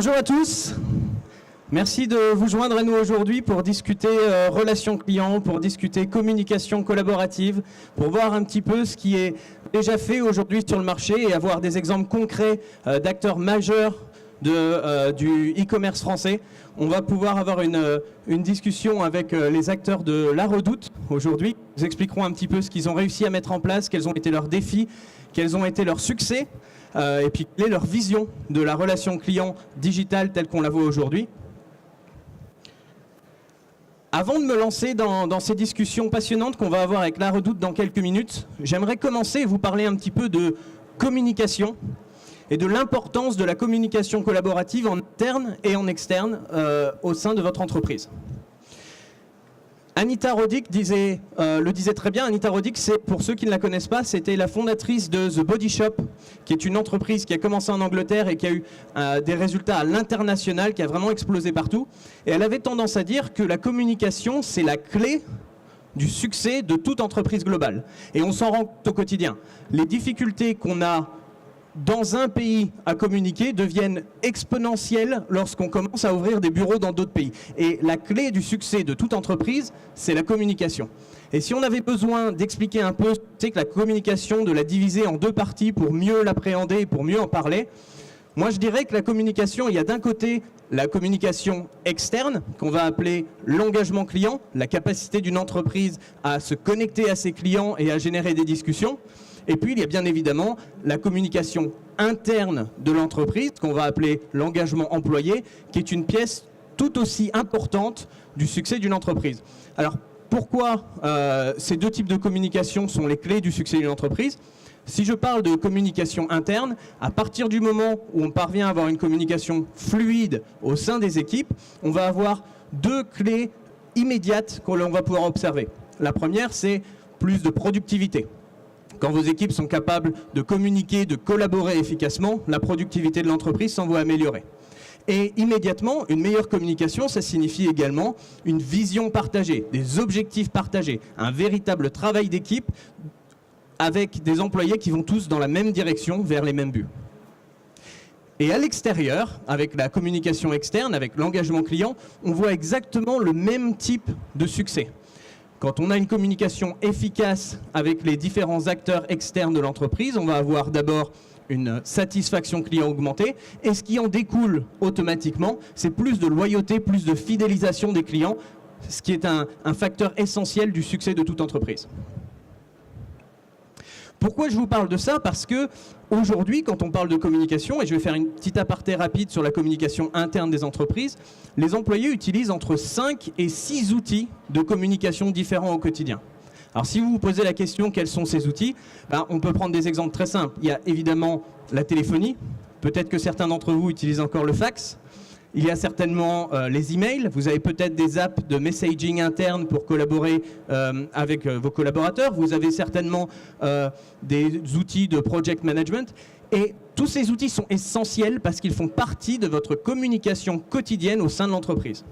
Bonjour à tous. Merci de vous joindre à nous aujourd'hui pour discuter relations clients, pour discuter communication collaborative, pour voir un petit peu ce qui est déjà fait aujourd'hui sur le marché et avoir des exemples concrets d'acteurs majeurs du e-commerce français. On va pouvoir avoir une discussion avec les acteurs de La Redoute aujourd'hui. Ils expliqueront un petit peu ce qu'ils ont réussi à mettre en place, quels ont été leurs défis, quels ont été leurs succès, et puis quelle est leur vision de la relation client digitale telle qu'on la voit aujourd'hui. Avant de me lancer dans ces discussions passionnantes qu'on va avoir avec La Redoute dans quelques minutes, j'aimerais commencer et vous parler un petit peu de communication et de l'importance de la communication collaborative en interne et en externe au sein de votre entreprise. Anita Roddick le disait très bien. Anita Roddick, pour ceux qui ne la connaissent pas, c'était la fondatrice de The Body Shop, qui est une entreprise qui a commencé en Angleterre et qui a eu des résultats à l'international, qui a vraiment explosé partout. Et elle avait tendance à dire que la communication, c'est la clé du succès de toute entreprise globale. Et on s'en rend compte au quotidien. Les difficultés qu'on a dans un pays à communiquer deviennent exponentielles lorsqu'on commence à ouvrir des bureaux dans d'autres pays. Et la clé du succès de toute entreprise, c'est la communication. Et si on avait besoin d'expliquer un peu, c'est que la communication, de la diviser en deux parties pour mieux l'appréhender, pour mieux en parler, moi je dirais que la communication, il y a d'un côté la communication externe, qu'on va appeler l'engagement client, la capacité d'une entreprise à se connecter à ses clients et à générer des discussions. Et puis, il y a bien évidemment la communication interne de l'entreprise, qu'on va appeler l'engagement employé, qui est une pièce tout aussi importante du succès d'une entreprise. Alors, pourquoi ces deux types de communication sont les clés du succès d'une entreprise ? Si je parle de communication interne, à partir du moment où on parvient à avoir une communication fluide au sein des équipes, on va avoir deux clés immédiates qu'on va pouvoir observer. La première, c'est plus de productivité. Quand vos équipes sont capables de communiquer, de collaborer efficacement, la productivité de l'entreprise s'en va améliorer. Et immédiatement, une meilleure communication, ça signifie également une vision partagée, des objectifs partagés, un véritable travail d'équipe avec des employés qui vont tous dans la même direction, vers les mêmes buts. Et à l'extérieur, avec la communication externe, avec l'engagement client, on voit exactement le même type de succès. Quand on a une communication efficace avec les différents acteurs externes de l'entreprise, on va avoir d'abord une satisfaction client augmentée. Et ce qui en découle automatiquement, c'est plus de loyauté, plus de fidélisation des clients, ce qui est un facteur essentiel du succès de toute entreprise. Pourquoi je vous parle de ça? Parce que aujourd'hui, quand on parle de communication, et je vais faire une petite aparté rapide sur la communication interne des entreprises, les employés utilisent entre 5 et 6 outils de communication différents au quotidien. Alors si vous vous posez la question quels sont ces outils, on peut prendre des exemples très simples. Il y a évidemment la téléphonie, peut-être que certains d'entre vous utilisent encore le fax. Il y a certainement les emails, vous avez peut-être des apps de messaging interne pour collaborer avec vos collaborateurs, vous avez certainement des outils de project management et tous ces outils sont essentiels parce qu'ils font partie de votre communication quotidienne au sein de l'entreprise.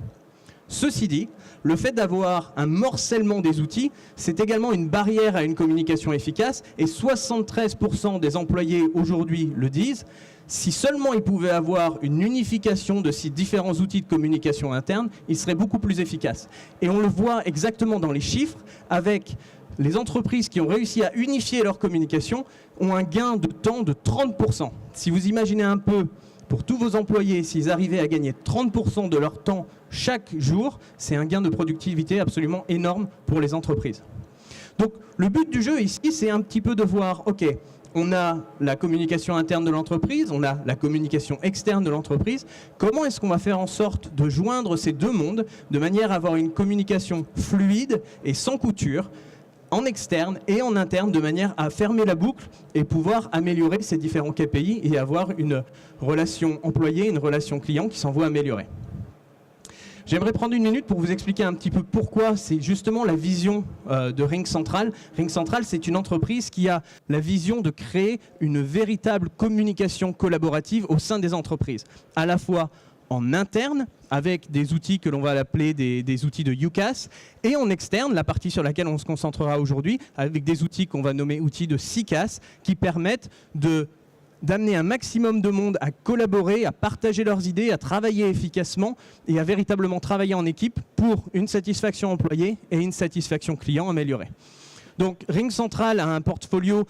Ceci dit, le fait d'avoir un morcellement des outils, c'est également une barrière à une communication efficace et 73% des employés aujourd'hui le disent. Si seulement ils pouvaient avoir une unification de ces différents outils de communication interne, ils seraient beaucoup plus efficaces. Et on le voit exactement dans les chiffres, avec les entreprises qui ont réussi à unifier leur communication, ont un gain de temps de 30%. Si vous imaginez un peu, pour tous vos employés, s'ils arrivaient à gagner 30% de leur temps chaque jour, c'est un gain de productivité absolument énorme pour les entreprises. Donc le but du jeu ici, c'est un petit peu de voir, ok, on a la communication interne de l'entreprise, on a la communication externe de l'entreprise. Comment est-ce qu'on va faire en sorte de joindre ces deux mondes de manière à avoir une communication fluide et sans couture en externe et en interne de manière à fermer la boucle et pouvoir améliorer ces différents KPI et avoir une relation employé, une relation client qui s'en voit améliorer. J'aimerais prendre une minute pour vous expliquer un petit peu pourquoi c'est justement la vision de RingCentral. RingCentral, c'est une entreprise qui a la vision de créer une véritable communication collaborative au sein des entreprises, à la fois en interne, avec des outils que l'on va appeler des outils de UCaaS, et en externe, la partie sur laquelle on se concentrera aujourd'hui, avec des outils qu'on va nommer outils de CCaaS, qui permettent de d'amener un maximum de monde à collaborer, à partager leurs idées, à travailler efficacement et à véritablement travailler en équipe pour une satisfaction employée et une satisfaction client améliorée. Donc RingCentral a un portfolio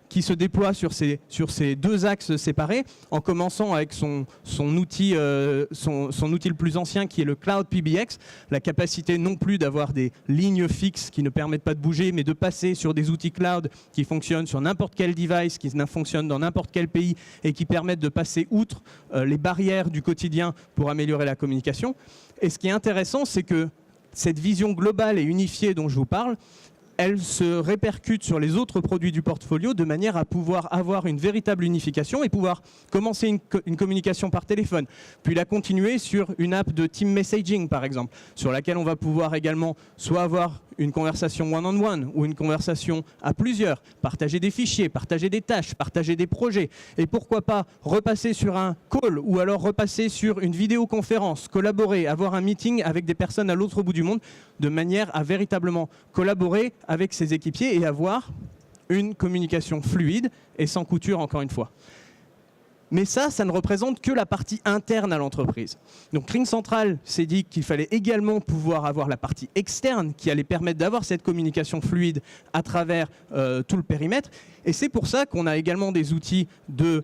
qui se déploie sur ces deux axes séparés, en commençant avec son outil le plus ancien qui est le Cloud PBX, la capacité non plus d'avoir des lignes fixes qui ne permettent pas de bouger, mais de passer sur des outils cloud qui fonctionnent sur n'importe quel device, qui fonctionnent dans n'importe quel pays et qui permettent de passer outre les barrières du quotidien pour améliorer la communication. Et ce qui est intéressant, c'est que cette vision globale et unifiée dont je vous parle, elle se répercute sur les autres produits du portfolio de manière à pouvoir avoir une véritable unification et pouvoir commencer une communication par téléphone, puis la continuer sur une app de team messaging par exemple, sur laquelle on va pouvoir également soit avoir une conversation one-on-one ou une conversation à plusieurs, partager des fichiers, partager des tâches, partager des projets et pourquoi pas repasser sur un call ou alors repasser sur une vidéoconférence, collaborer, avoir un meeting avec des personnes à l'autre bout du monde de manière à véritablement collaborer avec ses équipiers et avoir une communication fluide et sans couture encore une fois. Mais ça ne représente que la partie interne à l'entreprise. Donc RingCentral s'est dit qu'il fallait également pouvoir avoir la partie externe qui allait permettre d'avoir cette communication fluide à travers tout le périmètre. Et c'est pour ça qu'on a également des outils de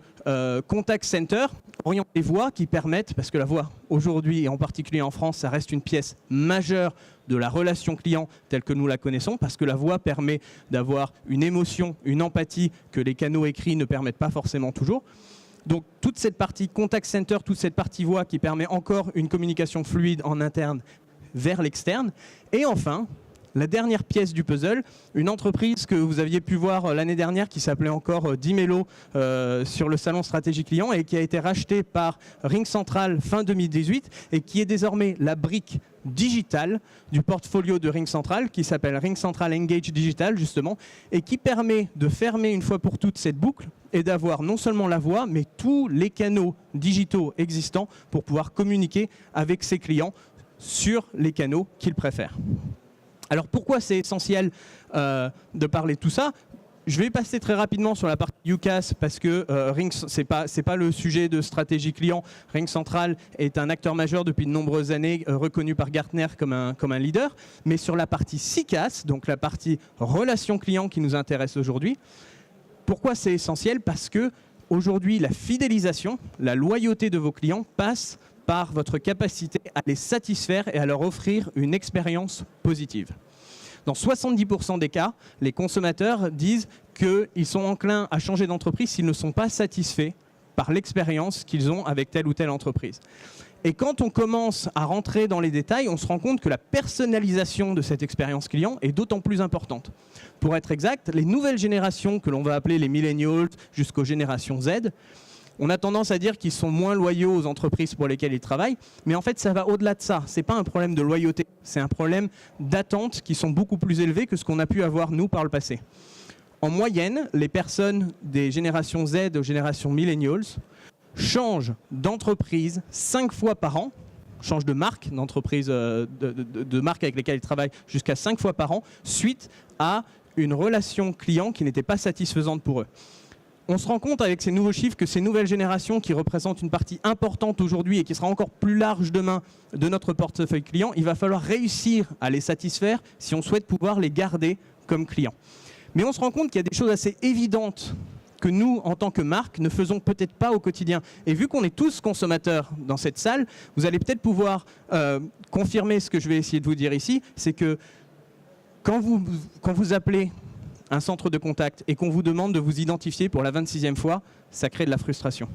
contact center, orientés voix, qui permettent, parce que la voix aujourd'hui et en particulier en France, ça reste une pièce majeure de la relation client telle que nous la connaissons, parce que la voix permet d'avoir une émotion, une empathie que les canaux écrits ne permettent pas forcément toujours. Donc toute cette partie contact center, toute cette partie voix qui permet encore une communication fluide en interne vers l'externe. Et enfin, la dernière pièce du puzzle, une entreprise que vous aviez pu voir l'année dernière qui s'appelait encore Dimelo sur le salon stratégie client et qui a été rachetée par RingCentral fin 2018 et qui est désormais la brique digitale du portfolio de RingCentral qui s'appelle RingCentral Engage Digital justement et qui permet de fermer une fois pour toutes cette boucle et d'avoir non seulement la voix mais tous les canaux digitaux existants pour pouvoir communiquer avec ses clients sur les canaux qu'ils préfèrent. Alors pourquoi c'est essentiel de parler de tout ça ? Je vais passer très rapidement sur la partie UCaaS parce que c'est pas le sujet de stratégie client. RingCentral est un acteur majeur depuis de nombreuses années, reconnu par Gartner comme un leader. Mais sur la partie CCaaS, donc la partie relation client qui nous intéresse aujourd'hui, pourquoi c'est essentiel ? Parce que aujourd'hui, la fidélisation, la loyauté de vos clients passe par votre capacité à les satisfaire et à leur offrir une expérience positive. Dans 70% des cas, les consommateurs disent qu'ils sont enclins à changer d'entreprise s'ils ne sont pas satisfaits par l'expérience qu'ils ont avec telle ou telle entreprise. Et quand on commence à rentrer dans les détails, on se rend compte que la personnalisation de cette expérience client est d'autant plus importante. Pour être exact, les nouvelles générations que l'on va appeler les millennials jusqu'aux générations Z, on a tendance à dire qu'ils sont moins loyaux aux entreprises pour lesquelles ils travaillent, mais en fait ça va au-delà de ça. Ce n'est pas un problème de loyauté, c'est un problème d'attentes qui sont beaucoup plus élevées que ce qu'on a pu avoir nous par le passé. En moyenne, les personnes des générations Z aux générations millennials changent d'entreprise 5 fois par an, changent de marque, d'entreprise, de marque avec lesquelles ils travaillent jusqu'à 5 fois par an, suite à une relation client qui n'était pas satisfaisante pour eux. On se rend compte avec ces nouveaux chiffres que ces nouvelles générations qui représentent une partie importante aujourd'hui et qui sera encore plus large demain de notre portefeuille client, il va falloir réussir à les satisfaire si on souhaite pouvoir les garder comme clients. Mais on se rend compte qu'il y a des choses assez évidentes que nous, en tant que marque, ne faisons peut-être pas au quotidien. Et vu qu'on est tous consommateurs dans cette salle, vous allez peut-être pouvoir confirmer ce que je vais essayer de vous dire ici, c'est que quand vous appelez un centre de contact et qu'on vous demande de vous identifier pour la 26e fois, ça crée de la frustration.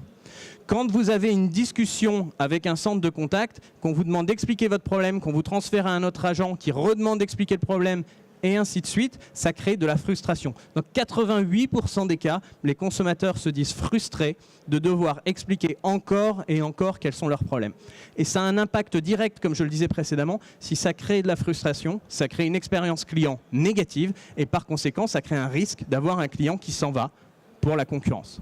Quand vous avez une discussion avec un centre de contact, qu'on vous demande d'expliquer votre problème, qu'on vous transfère à un autre agent qui redemande d'expliquer le problème, et ainsi de suite, ça crée de la frustration. Dans 88% des cas, les consommateurs se disent frustrés de devoir expliquer encore et encore quels sont leurs problèmes. Et ça a un impact direct, comme je le disais précédemment, si ça crée de la frustration, ça crée une expérience client négative et par conséquent, ça crée un risque d'avoir un client qui s'en va pour la concurrence.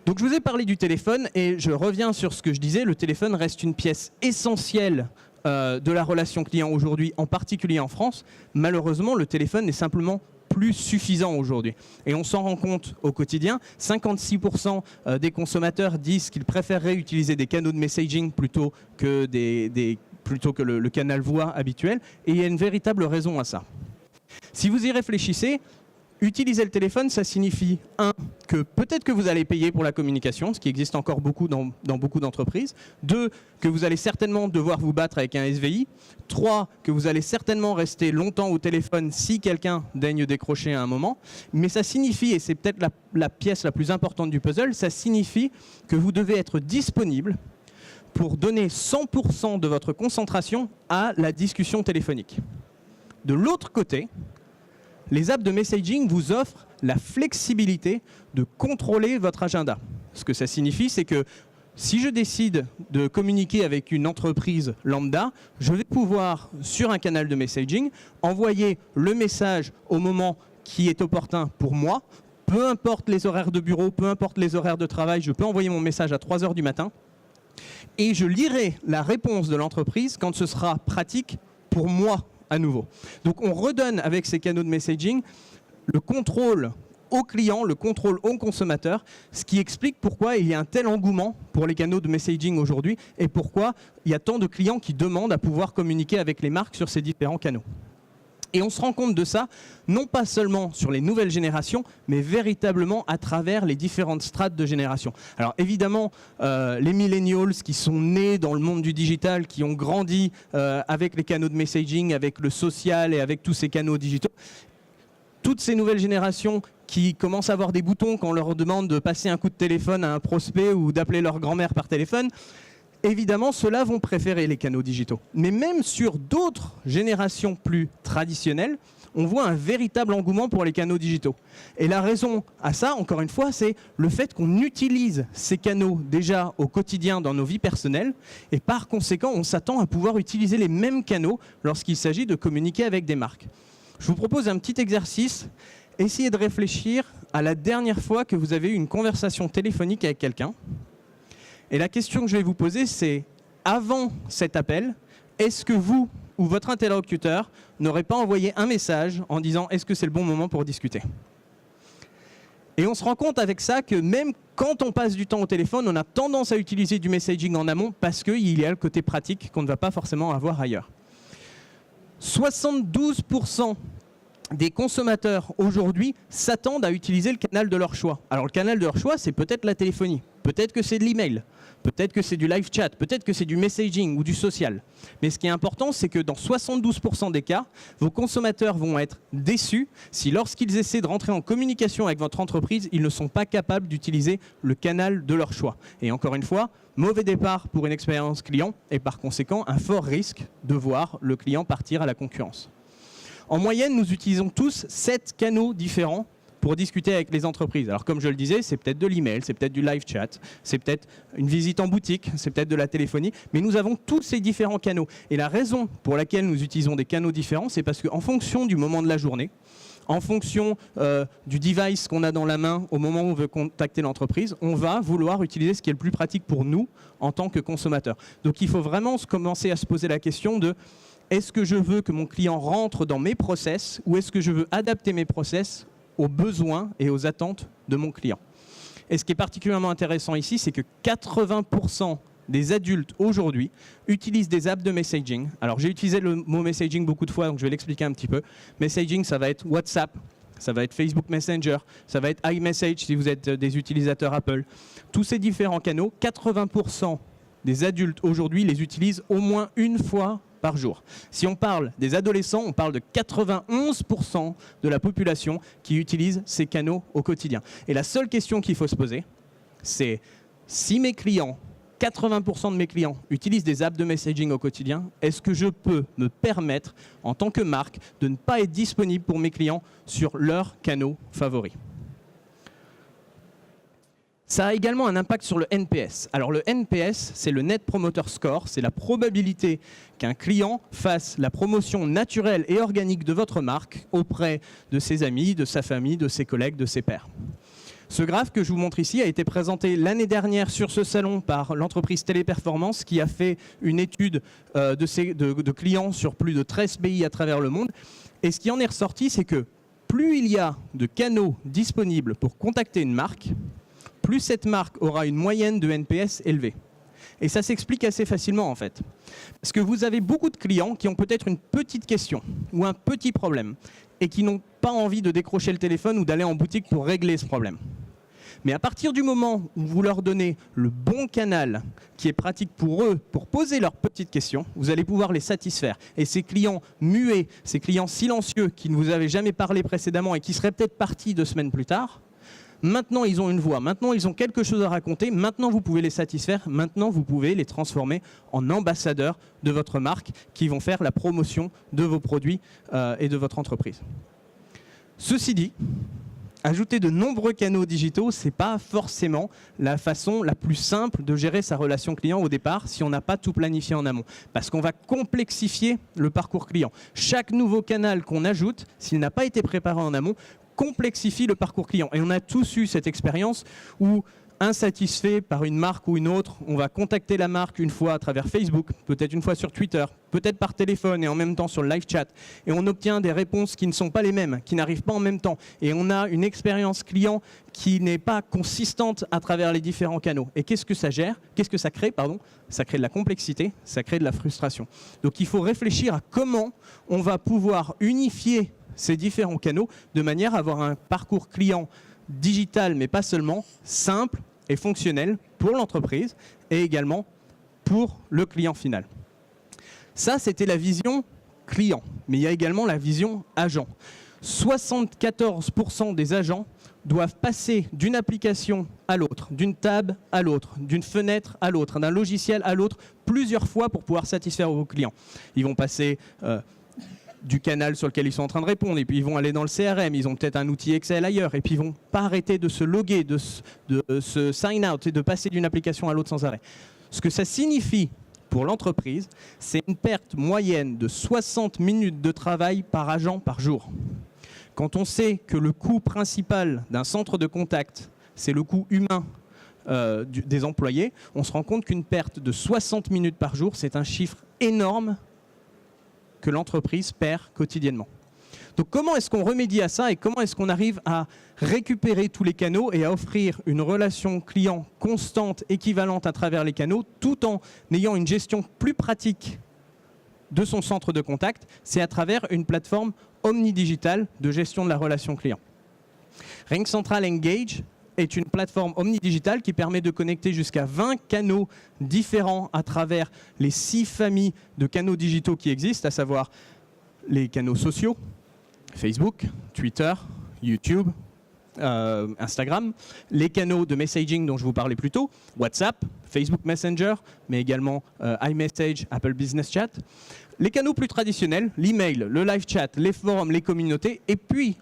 Donc je vous ai parlé du téléphone et je reviens sur ce que je disais, le téléphone reste une pièce essentielle de la relation client aujourd'hui, en particulier en France. Malheureusement, le téléphone n'est simplement plus suffisant aujourd'hui. Et on s'en rend compte au quotidien. 56% des consommateurs disent qu'ils préféreraient utiliser des canaux de messaging plutôt que, le canal voix habituel. Et il y a une véritable raison à ça. Si vous y réfléchissez, utiliser le téléphone, ça signifie, que peut-être que vous allez payer pour la communication, ce qui existe encore beaucoup dans beaucoup d'entreprises. 2, que vous allez certainement devoir vous battre avec un SVI. 3, que vous allez certainement rester longtemps au téléphone si quelqu'un daigne décrocher à un moment. Mais ça signifie, et c'est peut-être la pièce la plus importante du puzzle, ça signifie que vous devez être disponible pour donner 100% de votre concentration à la discussion téléphonique. De l'autre côté, les apps de messaging vous offrent la flexibilité de contrôler votre agenda. Ce que ça signifie, c'est que si je décide de communiquer avec une entreprise lambda, je vais pouvoir, sur un canal de messaging, envoyer le message au moment qui est opportun pour moi. Peu importe les horaires de bureau, peu importe les horaires de travail, je peux envoyer mon message à 3 heures du matin. Et je lirai la réponse de l'entreprise quand ce sera pratique pour moi à nouveau. Donc on redonne avec ces canaux de messaging le contrôle au client, le contrôle au consommateur, ce qui explique pourquoi il y a un tel engouement pour les canaux de messaging aujourd'hui et pourquoi il y a tant de clients qui demandent à pouvoir communiquer avec les marques sur ces différents canaux. Et on se rend compte de ça, non pas seulement sur les nouvelles générations, mais véritablement à travers les différentes strates de génération. Alors évidemment, les millennials qui sont nés dans le monde du digital, qui ont grandi avec les canaux de messaging, avec le social et avec tous ces canaux digitaux, toutes ces nouvelles générations qui commencent à avoir des boutons quand on leur demande de passer un coup de téléphone à un prospect ou d'appeler leur grand-mère par téléphone, évidemment, ceux-là vont préférer les canaux digitaux. Mais même sur d'autres générations plus traditionnelles, on voit un véritable engouement pour les canaux digitaux. Et la raison à ça, encore une fois, c'est le fait qu'on utilise ces canaux déjà au quotidien dans nos vies personnelles. Et par conséquent, on s'attend à pouvoir utiliser les mêmes canaux lorsqu'il s'agit de communiquer avec des marques. Je vous propose un petit exercice. Essayez de réfléchir à la dernière fois que vous avez eu une conversation téléphonique avec quelqu'un. Et la question que je vais vous poser, c'est, avant cet appel, est-ce que vous ou votre interlocuteur n'aurait pas envoyé un message en disant « est-ce que c'est le bon moment pour discuter ?» Et on se rend compte avec ça que même quand on passe du temps au téléphone, on a tendance à utiliser du messaging en amont parce qu'il y a le côté pratique qu'on ne va pas forcément avoir ailleurs. 72% des consommateurs aujourd'hui s'attendent à utiliser le canal de leur choix. Alors le canal de leur choix, c'est peut-être la téléphonie, peut-être que c'est de l'email, peut-être que c'est du live chat, peut-être que c'est du messaging ou du social. Mais ce qui est important, c'est que dans 72% des cas, vos consommateurs vont être déçus si lorsqu'ils essaient de rentrer en communication avec votre entreprise, ils ne sont pas capables d'utiliser le canal de leur choix. Et encore une fois, mauvais départ pour une expérience client et par conséquent un fort risque de voir le client partir à la concurrence. En moyenne, nous utilisons tous 7 canaux différents pour discuter avec les entreprises. Alors comme je le disais, c'est peut-être de l'email, c'est peut-être du live chat, c'est peut-être une visite en boutique, c'est peut-être de la téléphonie, mais nous avons tous ces différents canaux. Et la raison pour laquelle nous utilisons des canaux différents, c'est parce qu'en fonction du moment de la journée, en fonction du device qu'on a dans la main au moment où on veut contacter l'entreprise, on va vouloir utiliser ce qui est le plus pratique pour nous en tant que consommateurs. Donc il faut vraiment commencer à se poser la question de est-ce que je veux que mon client rentre dans mes process ou est-ce que je veux adapter mes process aux besoins et aux attentes de mon client. Et ce qui est particulièrement intéressant ici, c'est que 80% des adultes aujourd'hui utilisent des apps de messaging. Alors j'ai utilisé le mot messaging beaucoup de fois, donc je vais l'expliquer un petit peu. Messaging, ça va être WhatsApp, ça va être Facebook Messenger, ça va être iMessage si vous êtes des utilisateurs Apple. Tous ces différents canaux, 80% des adultes aujourd'hui les utilisent au moins une fois par jour. Si on parle des adolescents, on parle de 91% de la population qui utilise ces canaux au quotidien. Et la seule question qu'il faut se poser, c'est si mes clients, 80% de mes clients utilisent des apps de messaging au quotidien, est-ce que je peux me permettre, en tant que marque, de ne pas être disponible pour mes clients sur leurs canaux favoris ? Ça a également un impact sur le NPS. Alors le NPS, c'est le Net Promoter Score, c'est la probabilité qu'un client fasse la promotion naturelle et organique de votre marque auprès de ses amis, de sa famille, de ses collègues, de ses pairs. Ce graphe que je vous montre ici a été présenté l'année dernière sur ce salon par l'entreprise Téléperformance qui a fait une étude de clients sur plus de 13 pays à travers le monde. Et ce qui en est ressorti, c'est que plus il y a de canaux disponibles pour contacter une marque, plus cette marque aura une moyenne de NPS élevée. Et ça s'explique assez facilement en fait. Parce que vous avez beaucoup de clients qui ont peut-être une petite question ou un petit problème et qui n'ont pas envie de décrocher le téléphone ou d'aller en boutique pour régler ce problème. Mais à partir du moment où vous leur donnez le bon canal qui est pratique pour eux, pour poser leurs petites questions, vous allez pouvoir les satisfaire. Et ces clients muets, ces clients silencieux qui ne vous avaient jamais parlé précédemment et qui seraient peut-être partis 2 semaines plus tard, maintenant ils ont une voix, maintenant ils ont quelque chose à raconter, maintenant vous pouvez les satisfaire, maintenant vous pouvez les transformer en ambassadeurs de votre marque qui vont faire la promotion de vos produits et de votre entreprise. Ceci dit, ajouter de nombreux canaux digitaux, ce n'est pas forcément la façon la plus simple de gérer sa relation client au départ si on n'a pas tout planifié en amont. Parce qu'on va complexifier le parcours client. Chaque nouveau canal qu'on ajoute, s'il n'a pas été préparé en amont, complexifie le parcours client. Et on a tous eu cette expérience où, insatisfait par une marque ou une autre, on va contacter la marque une fois à travers Facebook, peut-être une fois sur Twitter, peut-être par téléphone et en même temps sur le live chat. Et on obtient des réponses qui ne sont pas les mêmes, qui n'arrivent pas en même temps. Et on a une expérience client qui n'est pas consistante à travers les différents canaux. Et qu'est-ce que ça gère? Qu'est-ce que ça crée, pardon? Ça crée de la complexité, ça crée de la frustration. Donc il faut réfléchir à comment on va pouvoir unifier ces différents canaux de manière à avoir un parcours client digital, mais pas seulement, simple et fonctionnel pour l'entreprise et également pour le client final. Ça, c'était la vision client, mais il y a également la vision agent. 74% des agents doivent passer d'une application à l'autre, d'une tab à l'autre, d'une fenêtre à l'autre, d'un logiciel à l'autre, plusieurs fois pour pouvoir satisfaire vos clients. Ils vont passer du canal sur lequel ils sont en train de répondre, et puis ils vont aller dans le CRM, ils ont peut-être un outil Excel ailleurs, et puis ils vont pas arrêter de se loguer, de se sign out et de passer d'une application à l'autre sans arrêt. Ce que ça signifie pour l'entreprise, c'est une perte moyenne de 60 minutes de travail par agent par jour. Quand on sait que le coût principal d'un centre de contact, c'est le coût humain des employés, on se rend compte qu'une perte de 60 minutes par jour, c'est un chiffre énorme que l'entreprise perd quotidiennement. Donc comment est-ce qu'on remédie à ça et comment est-ce qu'on arrive à récupérer tous les canaux et à offrir une relation client constante, équivalente à travers les canaux, tout en ayant une gestion plus pratique de son centre de contact? C'est à travers une plateforme omnidigitale de gestion de la relation client. RingCentral Engage est une plateforme omnidigitale qui permet de connecter jusqu'à 20 canaux différents à travers les 6 familles de canaux digitaux qui existent, à savoir les canaux sociaux, Facebook, Twitter, YouTube, Instagram, les canaux de messaging dont je vous parlais plus tôt, WhatsApp, Facebook Messenger, mais également iMessage, Apple Business Chat, les canaux plus traditionnels, l'email, le live chat, les forums, les communautés, et puis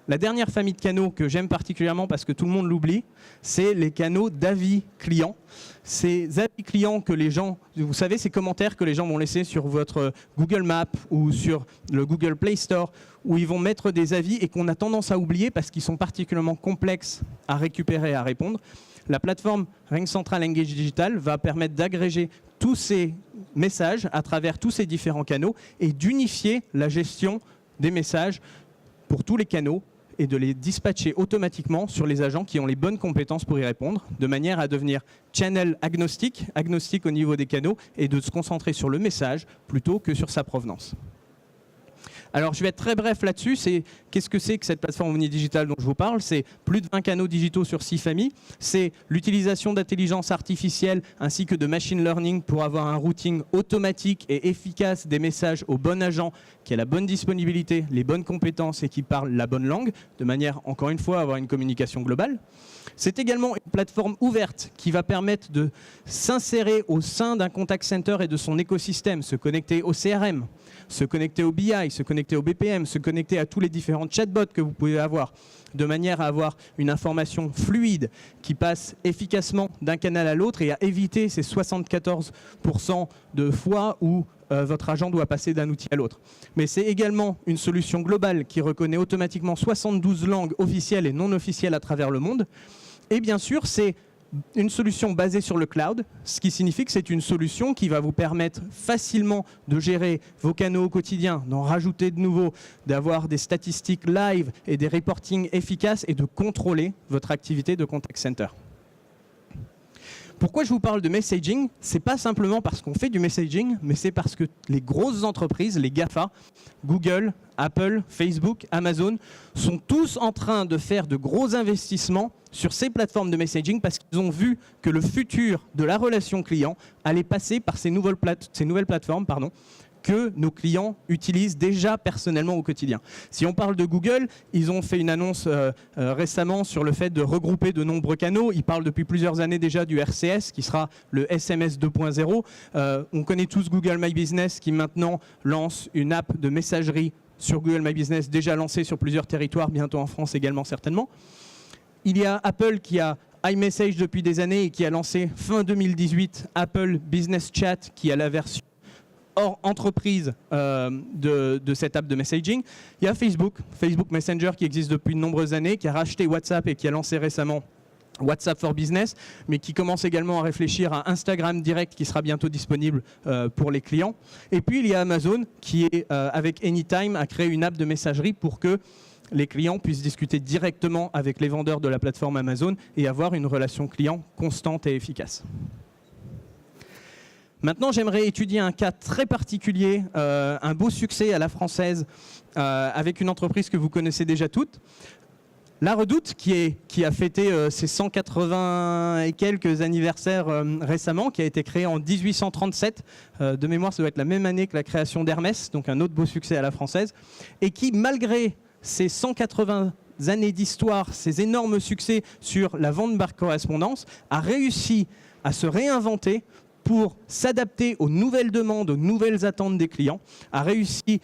la dernière famille de canaux que j'aime particulièrement parce que tout le monde l'oublie, c'est les canaux d'avis clients. Ces avis clients que les gens, vous savez, ces commentaires que les gens vont laisser sur votre Google Maps ou sur le Google Play Store, où ils vont mettre des avis et qu'on a tendance à oublier parce qu'ils sont particulièrement complexes à récupérer et à répondre. La plateforme RingCentral Engage Digital va permettre d'agréger tous ces messages à travers tous ces différents canaux et d'unifier la gestion des messages pour tous les canaux et de les dispatcher automatiquement sur les agents qui ont les bonnes compétences pour y répondre, de manière à devenir channel agnostique au niveau des canaux, et de se concentrer sur le message plutôt que sur sa provenance. Alors je vais être très bref là-dessus, qu'est-ce que c'est que cette plateforme omnidigitale dont je vous parle? C'est plus de 20 canaux digitaux sur 6 familles, c'est l'utilisation d'intelligence artificielle ainsi que de machine learning pour avoir un routing automatique et efficace des messages au bon agent qui a la bonne disponibilité, les bonnes compétences et qui parle la bonne langue, de manière, encore une fois, à avoir une communication globale. C'est également une plateforme ouverte qui va permettre de s'insérer au sein d'un contact center et de son écosystème, se connecter au CRM, se connecter au BI, se connecter au BPM, se connecter à tous les différents chatbots que vous pouvez avoir, de manière à avoir une information fluide qui passe efficacement d'un canal à l'autre et à éviter ces 74% de fois où votre agent doit passer d'un outil à l'autre. Mais c'est également une solution globale qui reconnaît automatiquement 72 langues officielles et non officielles à travers le monde. Et bien sûr, c'est Une solution basée sur le cloud, ce qui signifie que c'est une solution qui va vous permettre facilement de gérer vos canaux au quotidien, d'en rajouter de nouveaux, d'avoir des statistiques live et des reportings efficaces et de contrôler votre activité de contact center. Pourquoi je vous parle de messaging? C'est pas simplement parce qu'on fait du messaging, mais c'est parce que les grosses entreprises, les GAFA, Google, Apple, Facebook, Amazon, sont tous en train de faire de gros investissements sur ces plateformes de messaging parce qu'ils ont vu que le futur de la relation client allait passer par ces nouvelles plateformes, que nos clients utilisent déjà personnellement au quotidien. Si on parle de Google, ils ont fait une annonce récemment sur le fait de regrouper de nombreux canaux. Ils parlent depuis plusieurs années déjà du RCS, qui sera le SMS 2.0. On connaît tous Google My Business, qui maintenant lance une app de messagerie sur Google My Business, déjà lancée sur plusieurs territoires, bientôt en France également certainement. Il y a Apple qui a iMessage depuis des années et qui a lancé fin 2018 Apple Business Chat, qui a la version hors entreprise de cette app de messaging. Il y a Facebook Messenger qui existe depuis de nombreuses années, qui a racheté WhatsApp et qui a lancé récemment WhatsApp for Business, mais qui commence également à réfléchir à Instagram Direct qui sera bientôt disponible pour les clients. Et puis il y a Amazon qui est, avec Anytime, a créé une app de messagerie pour que les clients puissent discuter directement avec les vendeurs de la plateforme Amazon et avoir une relation client constante et efficace. Maintenant, j'aimerais étudier un cas très particulier, un beau succès à la française, avec une entreprise que vous connaissez déjà toutes. La Redoute, qui a fêté ses 180 et quelques anniversaires récemment, qui a été créée en 1837. De mémoire, ça doit être la même année que la création d'Hermès, donc un autre beau succès à la française. Et qui, malgré ses 180 années d'histoire, ses énormes succès sur la vente par correspondance, a réussi à se réinventer pour s'adapter aux nouvelles demandes, aux nouvelles attentes des clients, a réussi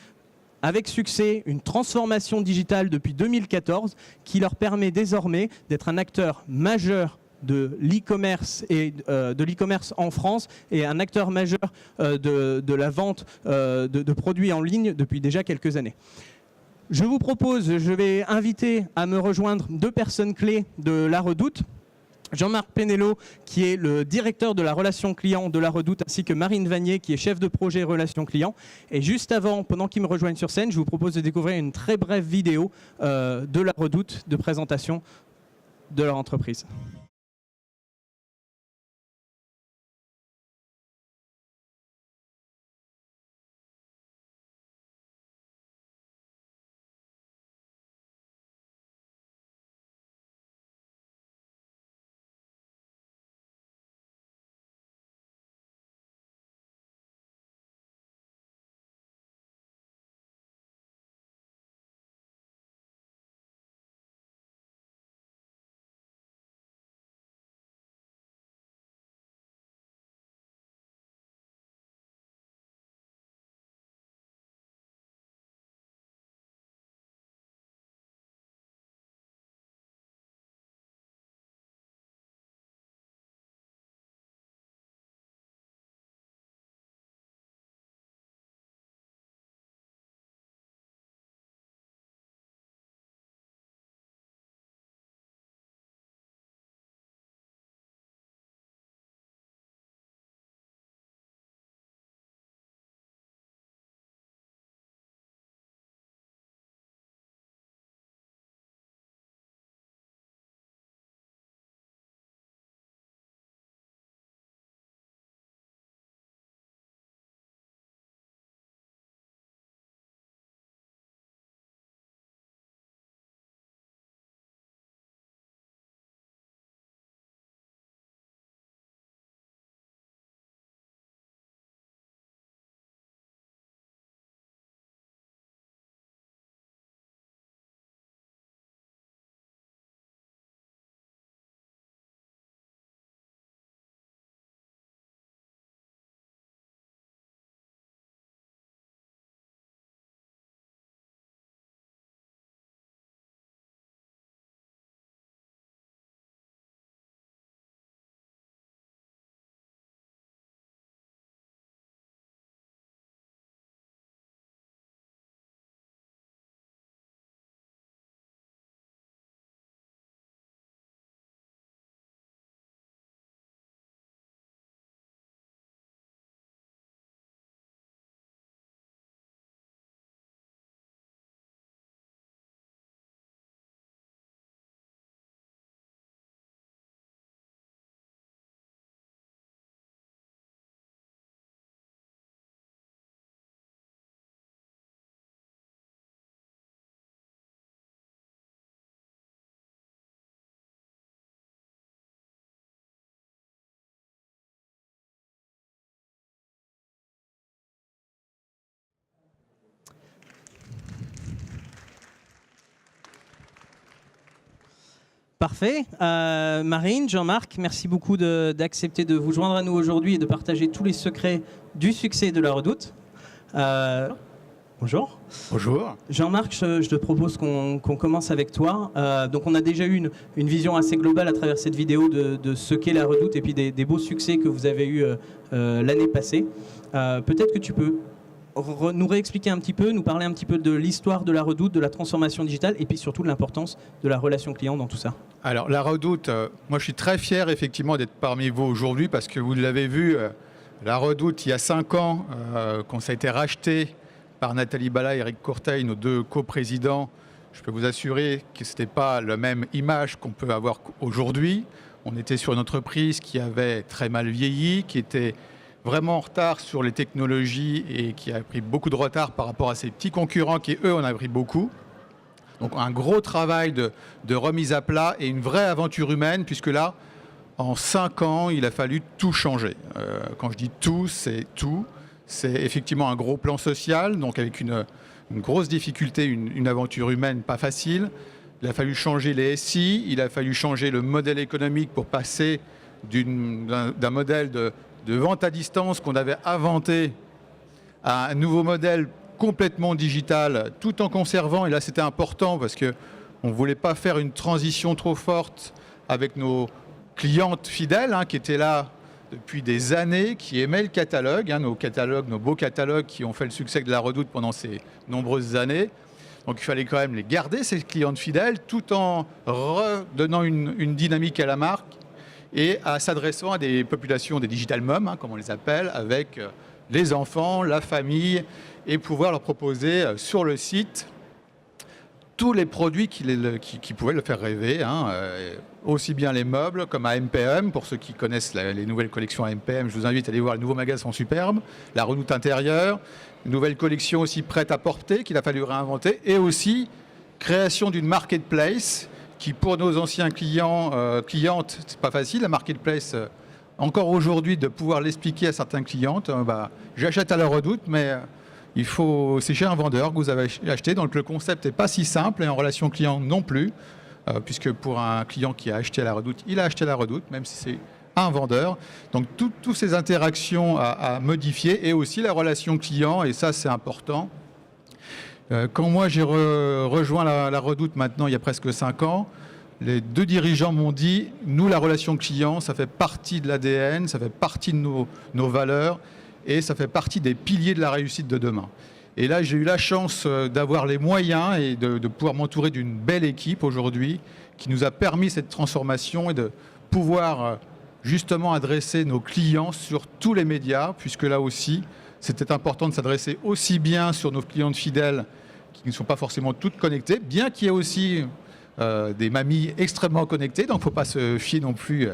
avec succès une transformation digitale depuis 2014 qui leur permet désormais d'être un acteur majeur de l'e-commerce et de l'e-commerce en France et un acteur majeur de la vente de produits en ligne depuis déjà quelques années. Je vous propose, je vais inviter à me rejoindre deux personnes clés de La Redoute. Jean-Marc Penello, qui est le directeur de la relation client de La Redoute, ainsi que Marine Vanier, qui est chef de projet relation client. Et juste avant, pendant qu'ils me rejoignent sur scène, je vous propose de découvrir une très brève vidéo de La Redoute de présentation de leur entreprise. Parfait. Marine, Jean-Marc, merci beaucoup d'accepter de vous joindre à nous aujourd'hui et de partager tous les secrets du succès de la Redoute. Bonjour. Bonjour. Jean-Marc, je te propose qu'on commence avec toi. Donc on a déjà eu une vision assez globale à travers cette vidéo de ce qu'est la Redoute et puis des beaux succès que vous avez eus l'année passée. Peut-être que tu peux nous réexpliquer un petit peu, nous parler un petit peu de l'histoire de la Redoute, de la transformation digitale et puis surtout de l'importance de la relation client dans tout ça. Alors la Redoute, moi je suis très fier effectivement d'être parmi vous aujourd'hui parce que vous l'avez vu, la Redoute il y a 5 ans, quand ça a été racheté par Nathalie Bala et Eric Courteil, nos 2 coprésidents, je peux vous assurer que ce n'était pas la même image qu'on peut avoir aujourd'hui. On était sur une entreprise qui avait très mal vieilli, qui était vraiment en retard sur les technologies et qui a pris beaucoup de retard par rapport à ses petits concurrents qui, eux, en ont pris beaucoup. Donc un gros travail de remise à plat et une vraie aventure humaine, puisque là, en 5 ans, il a fallu tout changer. Quand je dis tout, c'est tout. C'est effectivement un gros plan social, donc avec une grosse difficulté, une aventure humaine pas facile. Il a fallu changer les SI, il a fallu changer le modèle économique pour passer d'un modèle de vente à distance qu'on avait inventé à un nouveau modèle complètement digital, tout en conservant, et là c'était important parce qu'on ne voulait pas faire une transition trop forte avec nos clientes fidèles qui étaient là depuis des années, qui aimaient le catalogue, nos beaux catalogues qui ont fait le succès de la Redoute pendant ces nombreuses années. Donc il fallait quand même les garder, ces clientes fidèles, tout en redonnant une dynamique à la marque et à s'adressant à des populations, des digital moms, comme on les appelle, avec les enfants, la famille, et pouvoir leur proposer sur le site tous les produits qui pouvaient le faire rêver, aussi bien les meubles comme à MPM. Pour ceux qui connaissent les nouvelles collections à MPM, je vous invite à aller voir, les nouveaux magasins sont superbes. La Redoute intérieure, une nouvelle collection aussi prête à porter qu'il a fallu réinventer, et aussi création d'une marketplace qui, pour nos anciens clientes, c'est pas facile, la marketplace, encore aujourd'hui, de pouvoir l'expliquer à certaines clientes. J'achète à la Redoute, mais c'est chez un vendeur que vous avez acheté, donc le concept n'est pas si simple, et en relation client non plus, puisque pour un client qui a acheté à la Redoute, il a acheté à la Redoute, même si c'est un vendeur. Donc toutes ces interactions à modifier, et aussi la relation client, et ça c'est important. Quand moi j'ai rejoint la Redoute maintenant il y a presque 5 ans, les 2 dirigeants m'ont dit, nous la relation client, ça fait partie de l'ADN, ça fait partie de nos valeurs, et ça fait partie des piliers de la réussite de demain. Et là, j'ai eu la chance d'avoir les moyens et de pouvoir m'entourer d'une belle équipe aujourd'hui qui nous a permis cette transformation et de pouvoir justement adresser nos clients sur tous les médias, puisque là aussi, c'était important de s'adresser aussi bien sur nos clientes fidèles qui ne sont pas forcément toutes connectées, bien qu'il y ait aussi des mamies extrêmement connectées, donc il ne faut pas se fier non plus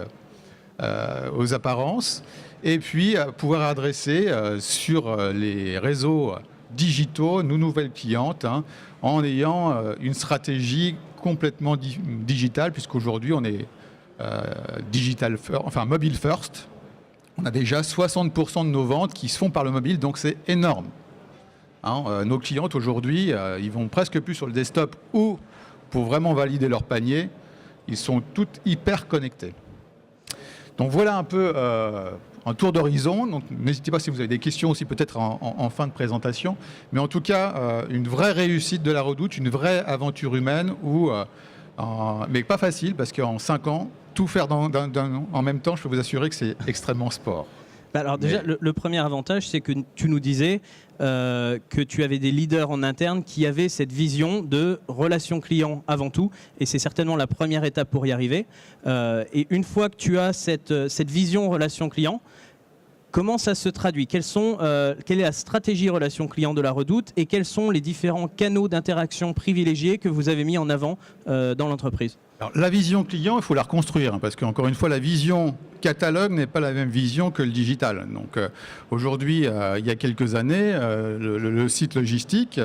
aux apparences. Et puis pouvoir adresser sur les réseaux digitaux nos nouvelles clientes en ayant une stratégie complètement digitale, puisqu'aujourd'hui on est mobile first. On a déjà 60% de nos ventes qui se font par le mobile, donc c'est énorme. Nos clientes aujourd'hui, ils vont presque plus sur le desktop ou pour vraiment valider leur panier, ils sont toutes hyper connectés. Donc voilà un peu un tour d'horizon. Donc n'hésitez pas si vous avez des questions aussi peut-être en fin de présentation. Mais en tout cas, une vraie réussite de la Redoute, une vraie aventure humaine, mais pas facile parce qu'en 5 ans, tout faire en même temps, je peux vous assurer que c'est extrêmement sport. Alors déjà, le premier avantage, c'est que tu nous disais que tu avais des leaders en interne qui avaient cette vision de relation client avant tout, et c'est certainement la première étape pour y arriver. Et une fois que tu as cette vision relation client, comment ça se traduit ? Quelle est la stratégie relation client de la Redoute et quels sont les différents canaux d'interaction privilégiés que vous avez mis en avant dans l'entreprise ? Alors, la vision client, il faut la reconstruire, parce qu'encore une fois, la vision catalogue n'est pas la même vision que le digital. Donc aujourd'hui, il y a quelques années, le site logistique,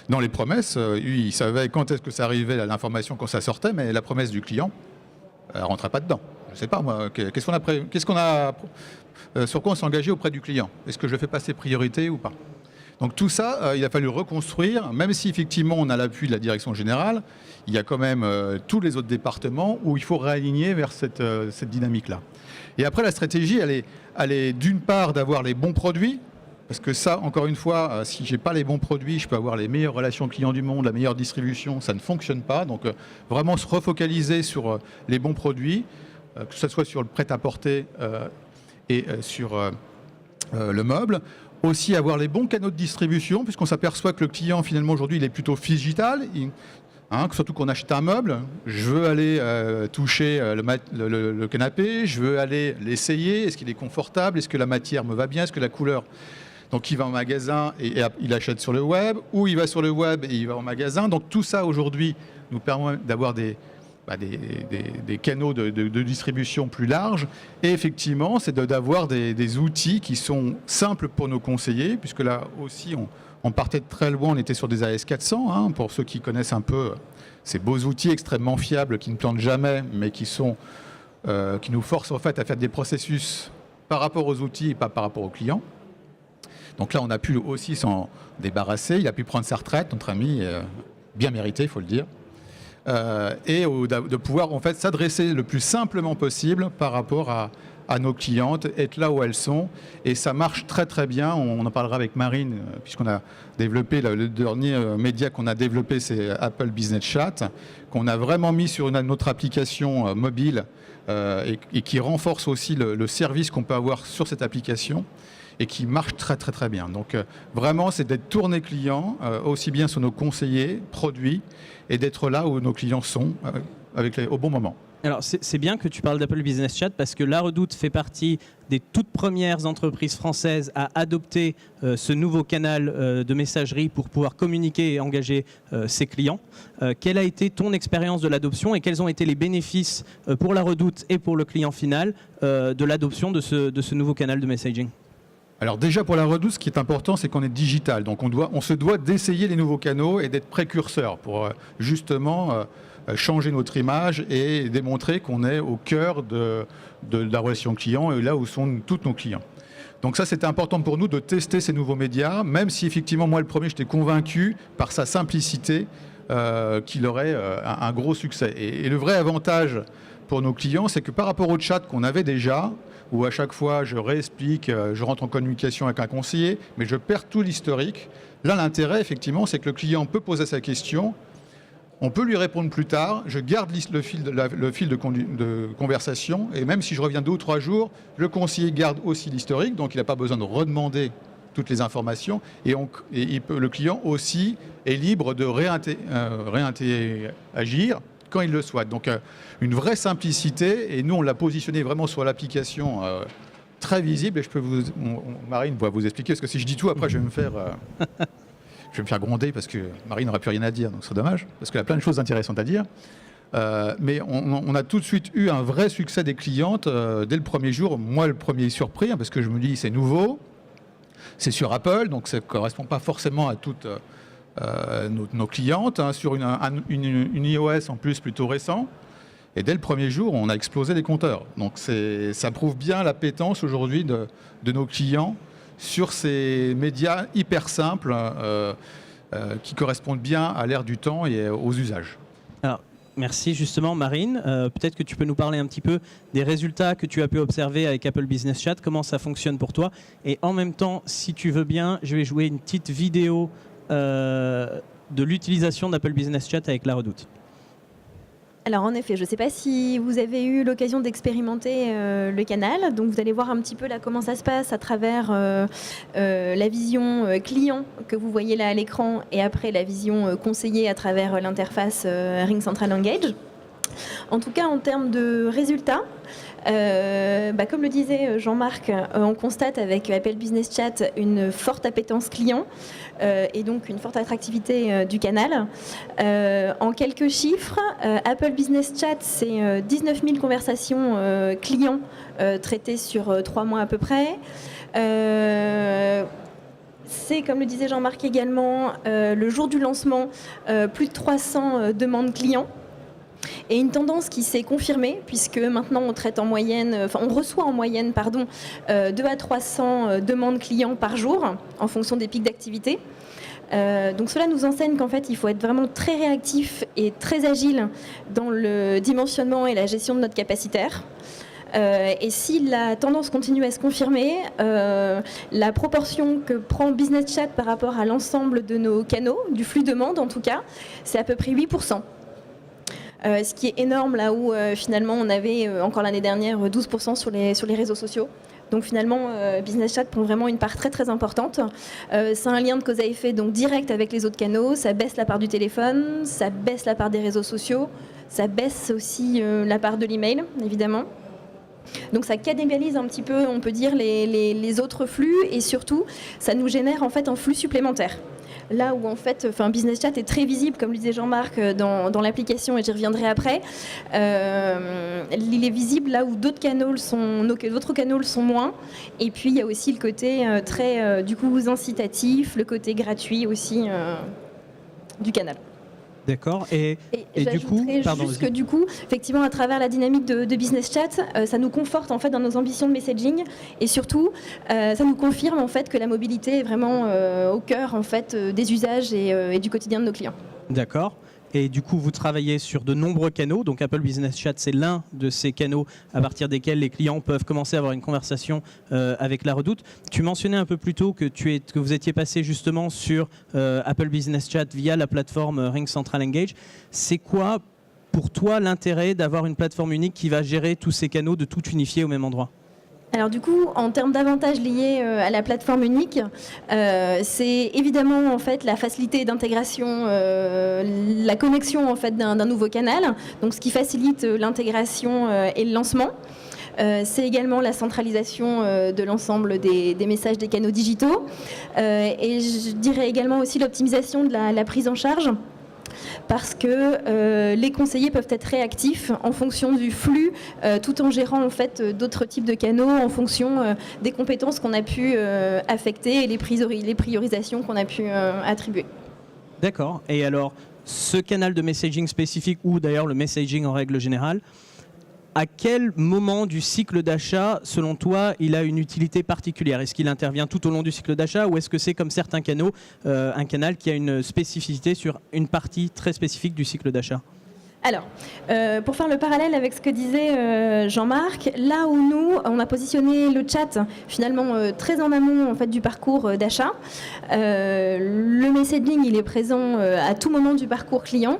dans les promesses, il savait quand est-ce que ça arrivait, l'information, quand ça sortait, mais la promesse du client, elle ne rentrait pas dedans. Je ne sais pas, moi, sur quoi on s'est engagé auprès du client ? Est-ce que je fais passer priorité ou pas ? Donc tout ça, il a fallu reconstruire, même si effectivement on a l'appui de la direction générale, il y a quand même tous les autres départements où il faut réaligner vers cette dynamique-là. Et après, la stratégie, elle est d'une part d'avoir les bons produits, parce que ça, encore une fois, si je n'ai pas les bons produits, je peux avoir les meilleures relations clients du monde, la meilleure distribution, ça ne fonctionne pas. Donc vraiment se refocaliser sur les bons produits, que ce soit sur le prêt-à-porter et sur le meuble. Aussi avoir les bons canaux de distribution, puisqu'on s'aperçoit que le client, finalement, aujourd'hui, il est plutôt digital. Surtout qu'on achète un meuble, je veux aller toucher le canapé, je veux aller l'essayer, est-ce qu'il est confortable, est-ce que la matière me va bien, est-ce que la couleur... Donc il va en magasin et il achète sur le web, ou il va sur le web et il va en magasin. Donc tout ça, aujourd'hui, nous permet d'avoir des canaux de distribution plus larges. Et effectivement, c'est d'avoir des outils qui sont simples pour nos conseillers, puisque là aussi, on partait de très loin, on était sur des AS400, pour ceux qui connaissent un peu ces beaux outils extrêmement fiables qui ne plantent jamais, mais qui nous forcent en fait à faire des processus par rapport aux outils et pas par rapport aux clients. Donc là, on a pu aussi s'en débarrasser. Il a pu prendre sa retraite, notre ami, bien mérité, il faut le dire. Et de pouvoir en fait s'adresser le plus simplement possible par rapport à nos clientes, être là où elles sont. Et ça marche très très bien. On en parlera avec Marine, puisqu'on a développé, le dernier média qu'on a développé, c'est Apple Business Chat, qu'on a vraiment mis sur notre application mobile et qui renforce aussi le service qu'on peut avoir sur cette application et qui marche très très très bien. Donc vraiment, c'est d'être tourné client, aussi bien sur nos conseillers, produits, et d'être là où nos clients sont, au bon moment. Alors c'est bien que tu parles d'Apple Business Chat parce que La Redoute fait partie des toutes premières entreprises françaises à adopter ce nouveau canal de messagerie pour pouvoir communiquer et engager ses clients. Quelle a été ton expérience de l'adoption et quels ont été les bénéfices pour La Redoute et pour le client final de l'adoption de ce nouveau canal de messaging ? Alors déjà pour La Redoute, ce qui est important, c'est qu'on est digital. Donc on se doit d'essayer les nouveaux canaux et d'être précurseur pour justement changer notre image et démontrer qu'on est au cœur de la relation client et là où sont tous nos clients. Donc ça, c'était important pour nous de tester ces nouveaux médias, même si effectivement, moi le premier, j'étais convaincu par sa simplicité qu'il aurait un gros succès. Et le vrai avantage pour nos clients, c'est que par rapport au chat qu'on avait déjà, où à chaque fois je réexplique, je rentre en communication avec un conseiller, mais je perds tout l'historique. Là, l'intérêt, effectivement, c'est que le client peut poser sa question, on peut lui répondre plus tard, je garde le fil de conversation, et même si je reviens 2 ou 3 jours, le conseiller garde aussi l'historique, donc il n'a pas besoin de redemander toutes les informations, et le client aussi est libre de réagir quand il le souhaite. Donc une vraie simplicité, et nous on l'a positionné vraiment sur l'application très visible, et Marine va vous expliquer, parce que si je dis tout, après je vais me faire gronder, parce que Marine n'aura plus rien à dire, donc c'est dommage, parce qu'elle a plein de choses intéressantes à dire. Mais on a tout de suite eu un vrai succès des clientes dès le premier jour. Moi, le premier surpris, parce que je me dis c'est nouveau, c'est sur Apple, donc ça ne correspond pas forcément à toutes nos clientes, sur une iOS en plus plutôt récent. Et dès le premier jour, on a explosé les compteurs. Donc ça prouve bien l'appétence aujourd'hui de nos clients sur ces médias hyper simples qui correspondent bien à l'ère du temps et aux usages. Alors, merci justement Marine. Peut-être que tu peux nous parler un petit peu des résultats que tu as pu observer avec Apple Business Chat, comment ça fonctionne pour toi. Et en même temps, si tu veux bien, je vais jouer une petite vidéo de l'utilisation d'Apple Business Chat avec La Redoute. Alors en effet, je ne sais pas si vous avez eu l'occasion d'expérimenter le canal. Donc vous allez voir un petit peu là comment ça se passe à travers la vision client que vous voyez là à l'écran et après la vision conseiller à travers l'interface RingCentral Engage. En tout cas, en termes de résultats, comme le disait Jean-Marc, on constate avec Apple Business Chat une forte appétence client et donc une forte attractivité du canal. En quelques chiffres, Apple Business Chat, c'est 19 000 conversations clients traitées sur 3 mois à peu près. C'est, comme le disait Jean-Marc également, le jour du lancement, plus de 300 demandes clients. et une tendance qui s'est confirmée puisque maintenant on reçoit en moyenne 2 à 300 demandes clients par jour en fonction des pics d'activité. Donc cela nous enseigne qu'en fait il faut être vraiment très réactif et très agile dans le dimensionnement et la gestion de notre capacitaire. Et si la tendance continue à se confirmer, la proportion que prend Business Chat par rapport à l'ensemble de nos canaux, du flux demande en tout cas, c'est à peu près 8%. Ce qui est énorme là où finalement on avait encore l'année dernière 12% sur les réseaux sociaux. Donc finalement, Business Chat prend vraiment une part très très importante. C'est un lien de cause à effet donc direct avec les autres canaux. Ça baisse la part du téléphone, ça baisse la part des réseaux sociaux, ça baisse aussi la part de l'email, évidemment. Donc ça cannibalise un petit peu, on peut dire, les autres flux et surtout, ça nous génère en fait un flux supplémentaire. Là où en fait, Business Chat est très visible, comme le disait Jean-Marc, dans l'application, et j'y reviendrai après. Il est visible là où d'autres canaux le sont moins. Et puis il y a aussi le côté très du coup incitatif, le côté gratuit aussi du canal. D'accord. Et du coup, du coup, effectivement, à travers la dynamique de Business Chat, ça nous conforte en fait dans nos ambitions de messaging et surtout, ça nous confirme en fait que la mobilité est vraiment au cœur en fait des usages et du quotidien de nos clients. D'accord. Et du coup, vous travaillez sur de nombreux canaux. Donc Apple Business Chat, c'est l'un de ces canaux à partir desquels les clients peuvent commencer à avoir une conversation avec la Redoute. Tu mentionnais un peu plus tôt que vous étiez passé justement sur Apple Business Chat via la plateforme RingCentral Engage. C'est quoi pour toi l'intérêt d'avoir une plateforme unique qui va gérer tous ces canaux, de tout unifier au même endroit ? Alors du coup, en termes d'avantages liés à la plateforme unique, c'est évidemment en fait la facilité d'intégration, la connexion en fait d'un nouveau canal, donc ce qui facilite l'intégration et le lancement. C'est également la centralisation de l'ensemble des messages des canaux digitaux et je dirais également aussi l'optimisation de la prise en charge. Parce que les conseillers peuvent être réactifs en fonction du flux, tout en gérant en fait d'autres types de canaux en fonction des compétences qu'on a pu affecter et les priorisations qu'on a pu attribuer. D'accord. Et alors, ce canal de messaging spécifique ou d'ailleurs le messaging en règle générale, à quel moment du cycle d'achat, selon toi, il a une utilité particulière ? Est-ce qu'il intervient tout au long du cycle d'achat ou est-ce que c'est comme certains canaux, un canal qui a une spécificité sur une partie très spécifique du cycle d'achat ? Alors, pour faire le parallèle avec ce que disait Jean-Marc, là où nous, on a positionné le chat finalement très en amont en fait, du parcours d'achat, le messaging il est présent à tout moment du parcours client.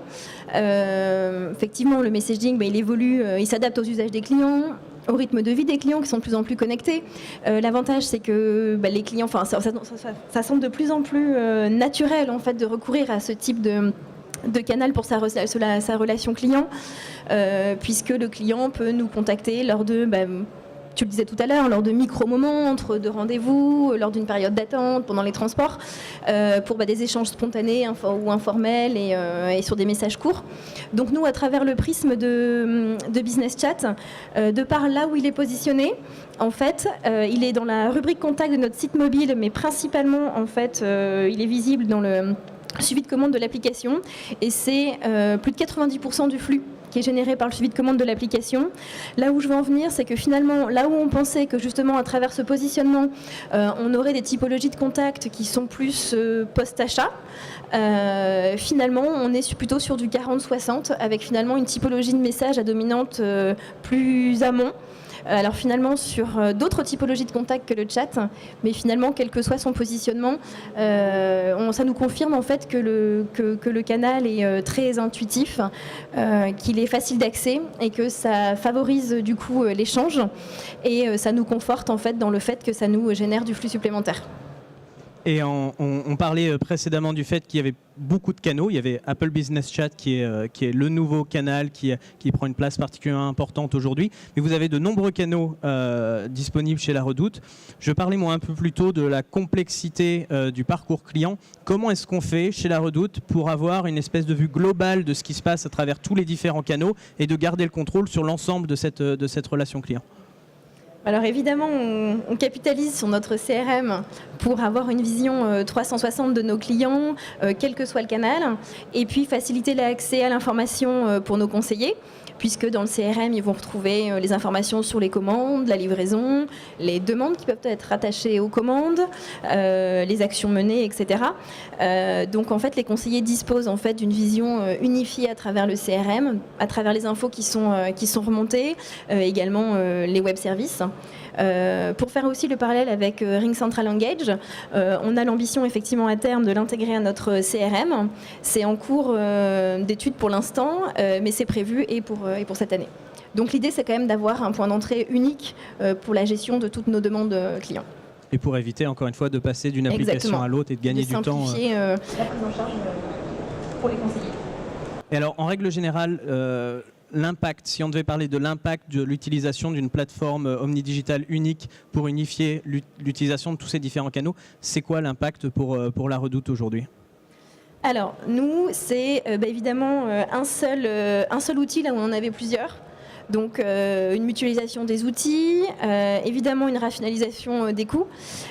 Effectivement, le messaging il évolue, il s'adapte aux usages des clients, au rythme de vie des clients qui sont de plus en plus connectés. L'avantage, c'est que les clients, ça semble de plus en plus naturel en fait, de recourir à ce type de canal pour sa relation client, puisque le client peut nous contacter lors de, tu le disais tout à l'heure, lors de micro-moments, entre deux rendez-vous, lors d'une période d'attente, pendant les transports, pour des échanges spontanés ou informels et sur des messages courts. Donc nous, à travers le prisme de Business Chat, de par là où il est positionné, en fait, il est dans la rubrique contact de notre site mobile, mais principalement, en fait, il est visible dans le suivi de commande de l'application et c'est plus de 90% du flux qui est généré par le suivi de commande de l'application. Là où je veux en venir, c'est que finalement, là où on pensait que justement à travers ce positionnement, on aurait des typologies de contacts qui sont plus post-achat, finalement, on est plutôt sur du 40-60 avec finalement une typologie de message à dominante plus amont. Alors finalement sur d'autres typologies de contacts que le chat, mais finalement quel que soit son positionnement, ça nous confirme en fait que le canal est très intuitif, qu'il est facile d'accès et que ça favorise du coup l'échange et ça nous conforte en fait dans le fait que ça nous génère du flux supplémentaire. Et on parlait précédemment du fait qu'il y avait beaucoup de canaux. Il y avait Apple Business Chat qui est le nouveau canal qui prend une place particulièrement importante aujourd'hui. Mais vous avez de nombreux canaux disponibles chez la Redoute. Je parlais moi un peu plus tôt de la complexité du parcours client. Comment est-ce qu'on fait chez la Redoute pour avoir une espèce de vue globale de ce qui se passe à travers tous les différents canaux et de garder le contrôle sur l'ensemble de cette relation client ? Alors évidemment, on capitalise sur notre CRM pour avoir une vision 360 de nos clients, quel que soit le canal, et puis faciliter l'accès à l'information pour nos conseillers, puisque dans le CRM, ils vont retrouver les informations sur les commandes, la livraison, les demandes qui peuvent être rattachées aux commandes, les actions menées, etc. Donc en fait, les conseillers disposent en fait d'une vision unifiée à travers le CRM, à travers les infos qui sont remontées, également les web services. Pour faire aussi le parallèle avec RingCentral Engage, on a l'ambition effectivement à terme de l'intégrer à notre CRM. C'est en cours d'étude pour l'instant, mais c'est prévu et pour cette année. Donc l'idée, c'est quand même d'avoir un point d'entrée unique pour la gestion de toutes nos demandes clients. Et pour éviter, encore une fois, de passer d'une application à l'autre et de gagner du temps. De simplifier la prise en charge pour les conseillers. Et alors, en règle générale, l'impact, si on devait parler de l'impact de l'utilisation d'une plateforme omnidigitale unique pour unifier l'utilisation de tous ces différents canaux, c'est quoi l'impact pour la Redoute aujourd'hui ? Alors, nous, c'est évidemment un seul outil là où on en avait plusieurs. Donc, une mutualisation des outils, évidemment une rationalisation des coûts,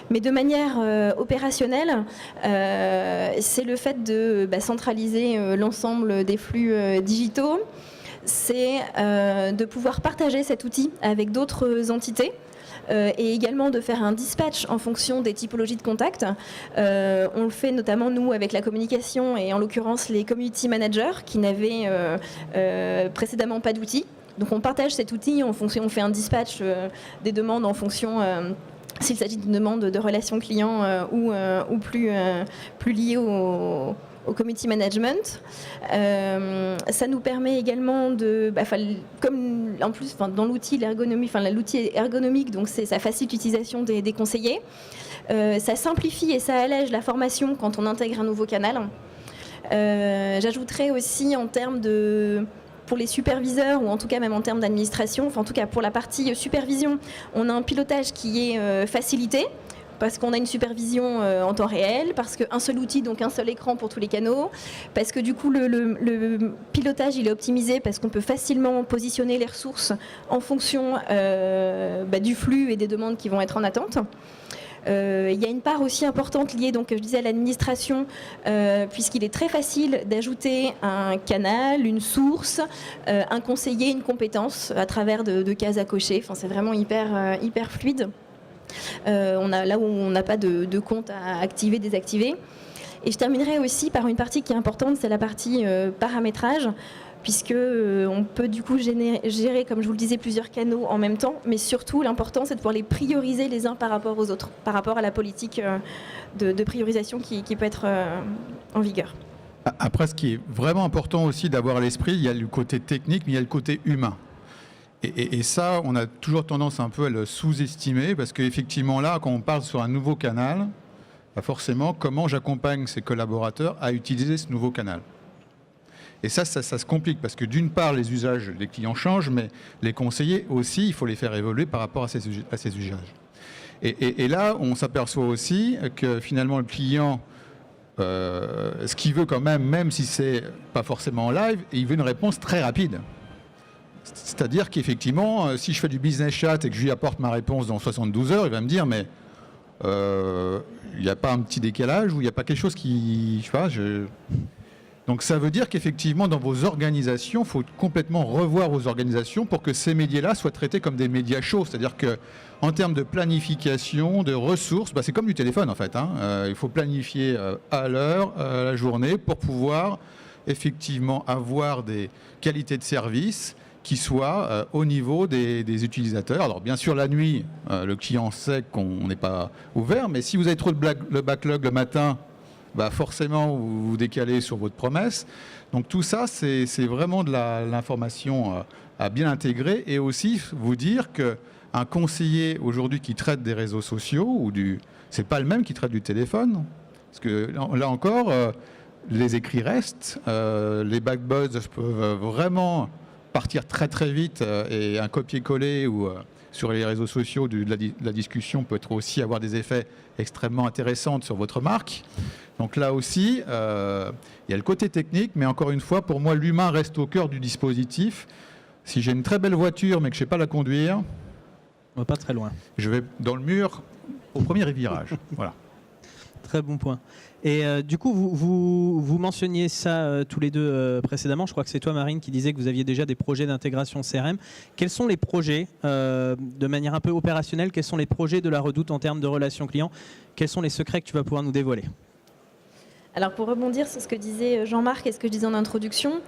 mais de manière opérationnelle, c'est le fait de centraliser l'ensemble des flux digitaux, c'est de pouvoir partager cet outil avec d'autres entités. Et également de faire un dispatch en fonction des typologies de contacts. On le fait notamment, nous, avec la communication et en l'occurrence les community managers qui n'avaient précédemment pas d'outils. Donc on partage cet outil, on fait un dispatch des demandes en fonction s'il s'agit d'une demande de relation client ou plus liée au community management. Ça nous permet également comme en plus dans l'outil, l'outil est ergonomique, donc ça facilite l'utilisation des conseillers. Ça simplifie et ça allège la formation quand on intègre un nouveau canal. J'ajouterais aussi en termes pour les superviseurs ou en tout cas même en termes d'administration, en tout cas pour la partie supervision, on a un pilotage qui est facilité. Parce qu'on a une supervision en temps réel, parce qu'un seul outil, donc un seul écran pour tous les canaux, parce que du coup le pilotage il est optimisé, parce qu'on peut facilement positionner les ressources en fonction du flux et des demandes qui vont être en attente. Il y a une part aussi importante liée, donc je disais, à l'administration, puisqu'il est très facile d'ajouter un canal, une source, un conseiller, une compétence à travers de cases à cocher. Enfin, c'est vraiment hyper fluide. Là où on n'a pas de compte à activer, désactiver. Et je terminerai aussi par une partie qui est importante, c'est la partie paramétrage, puisque on peut du coup gérer, comme je vous le disais, plusieurs canaux en même temps, mais surtout l'important c'est de pouvoir les prioriser les uns par rapport aux autres, par rapport à la politique de priorisation qui peut être en vigueur. Après, ce qui est vraiment important aussi d'avoir à l'esprit, il y a le côté technique, mais il y a le côté humain. Et ça, on a toujours tendance un peu à le sous-estimer, parce qu'effectivement là, quand on parle sur un nouveau canal, forcément, comment j'accompagne ces collaborateurs à utiliser ce nouveau canal. Et ça se complique, parce que d'une part, les usages des clients changent, mais les conseillers aussi, il faut les faire évoluer par rapport à ces usages. Et là, on s'aperçoit aussi que finalement, le client, ce qu'il veut quand même si c'est pas forcément en live, il veut une réponse très rapide. C'est-à-dire qu'effectivement, si je fais du business chat et que je lui apporte ma réponse dans 72 heures, il va me dire, mais il n'y a pas un petit décalage ou il n'y a pas quelque chose qui... Donc ça veut dire qu'effectivement, dans vos organisations, il faut complètement revoir vos organisations pour que ces médias-là soient traités comme des médias chauds. C'est-à-dire qu'en termes de planification, de ressources, c'est comme du téléphone en fait. Il faut planifier à l'heure, la journée, pour pouvoir effectivement avoir des qualités de service qui soit au niveau des utilisateurs. Alors bien sûr, la nuit, le client sait qu'on n'est pas ouvert, mais si vous avez trop le backlog le matin, forcément, vous vous décalez sur votre promesse. Donc tout ça, c'est vraiment de l'information à bien intégrer, et aussi vous dire qu'un conseiller aujourd'hui qui traite des réseaux sociaux, c'est pas le même qui traite du téléphone. Parce que là encore, les écrits restent, les backbuzz peuvent vraiment partir très très vite, et un copier-coller ou sur les réseaux sociaux de la discussion peut aussi avoir des effets extrêmement intéressants sur votre marque. Donc là aussi, il y a le côté technique, mais encore une fois, pour moi, l'humain reste au cœur du dispositif. Si j'ai une très belle voiture mais que je ne sais pas la conduire, on va pas très loin. Je vais dans le mur au premier virage. Voilà. Très bon point. Et du coup, vous mentionniez ça tous les deux précédemment. Je crois que c'est toi, Marine, qui disais que vous aviez déjà des projets d'intégration CRM. Quels sont les projets, de manière un peu opérationnelle, quels sont les projets de la Redoute en termes de relations clients? Quels sont les secrets que tu vas pouvoir nous dévoiler? Alors pour rebondir sur ce que disait Jean-Marc et ce que je disais en introduction,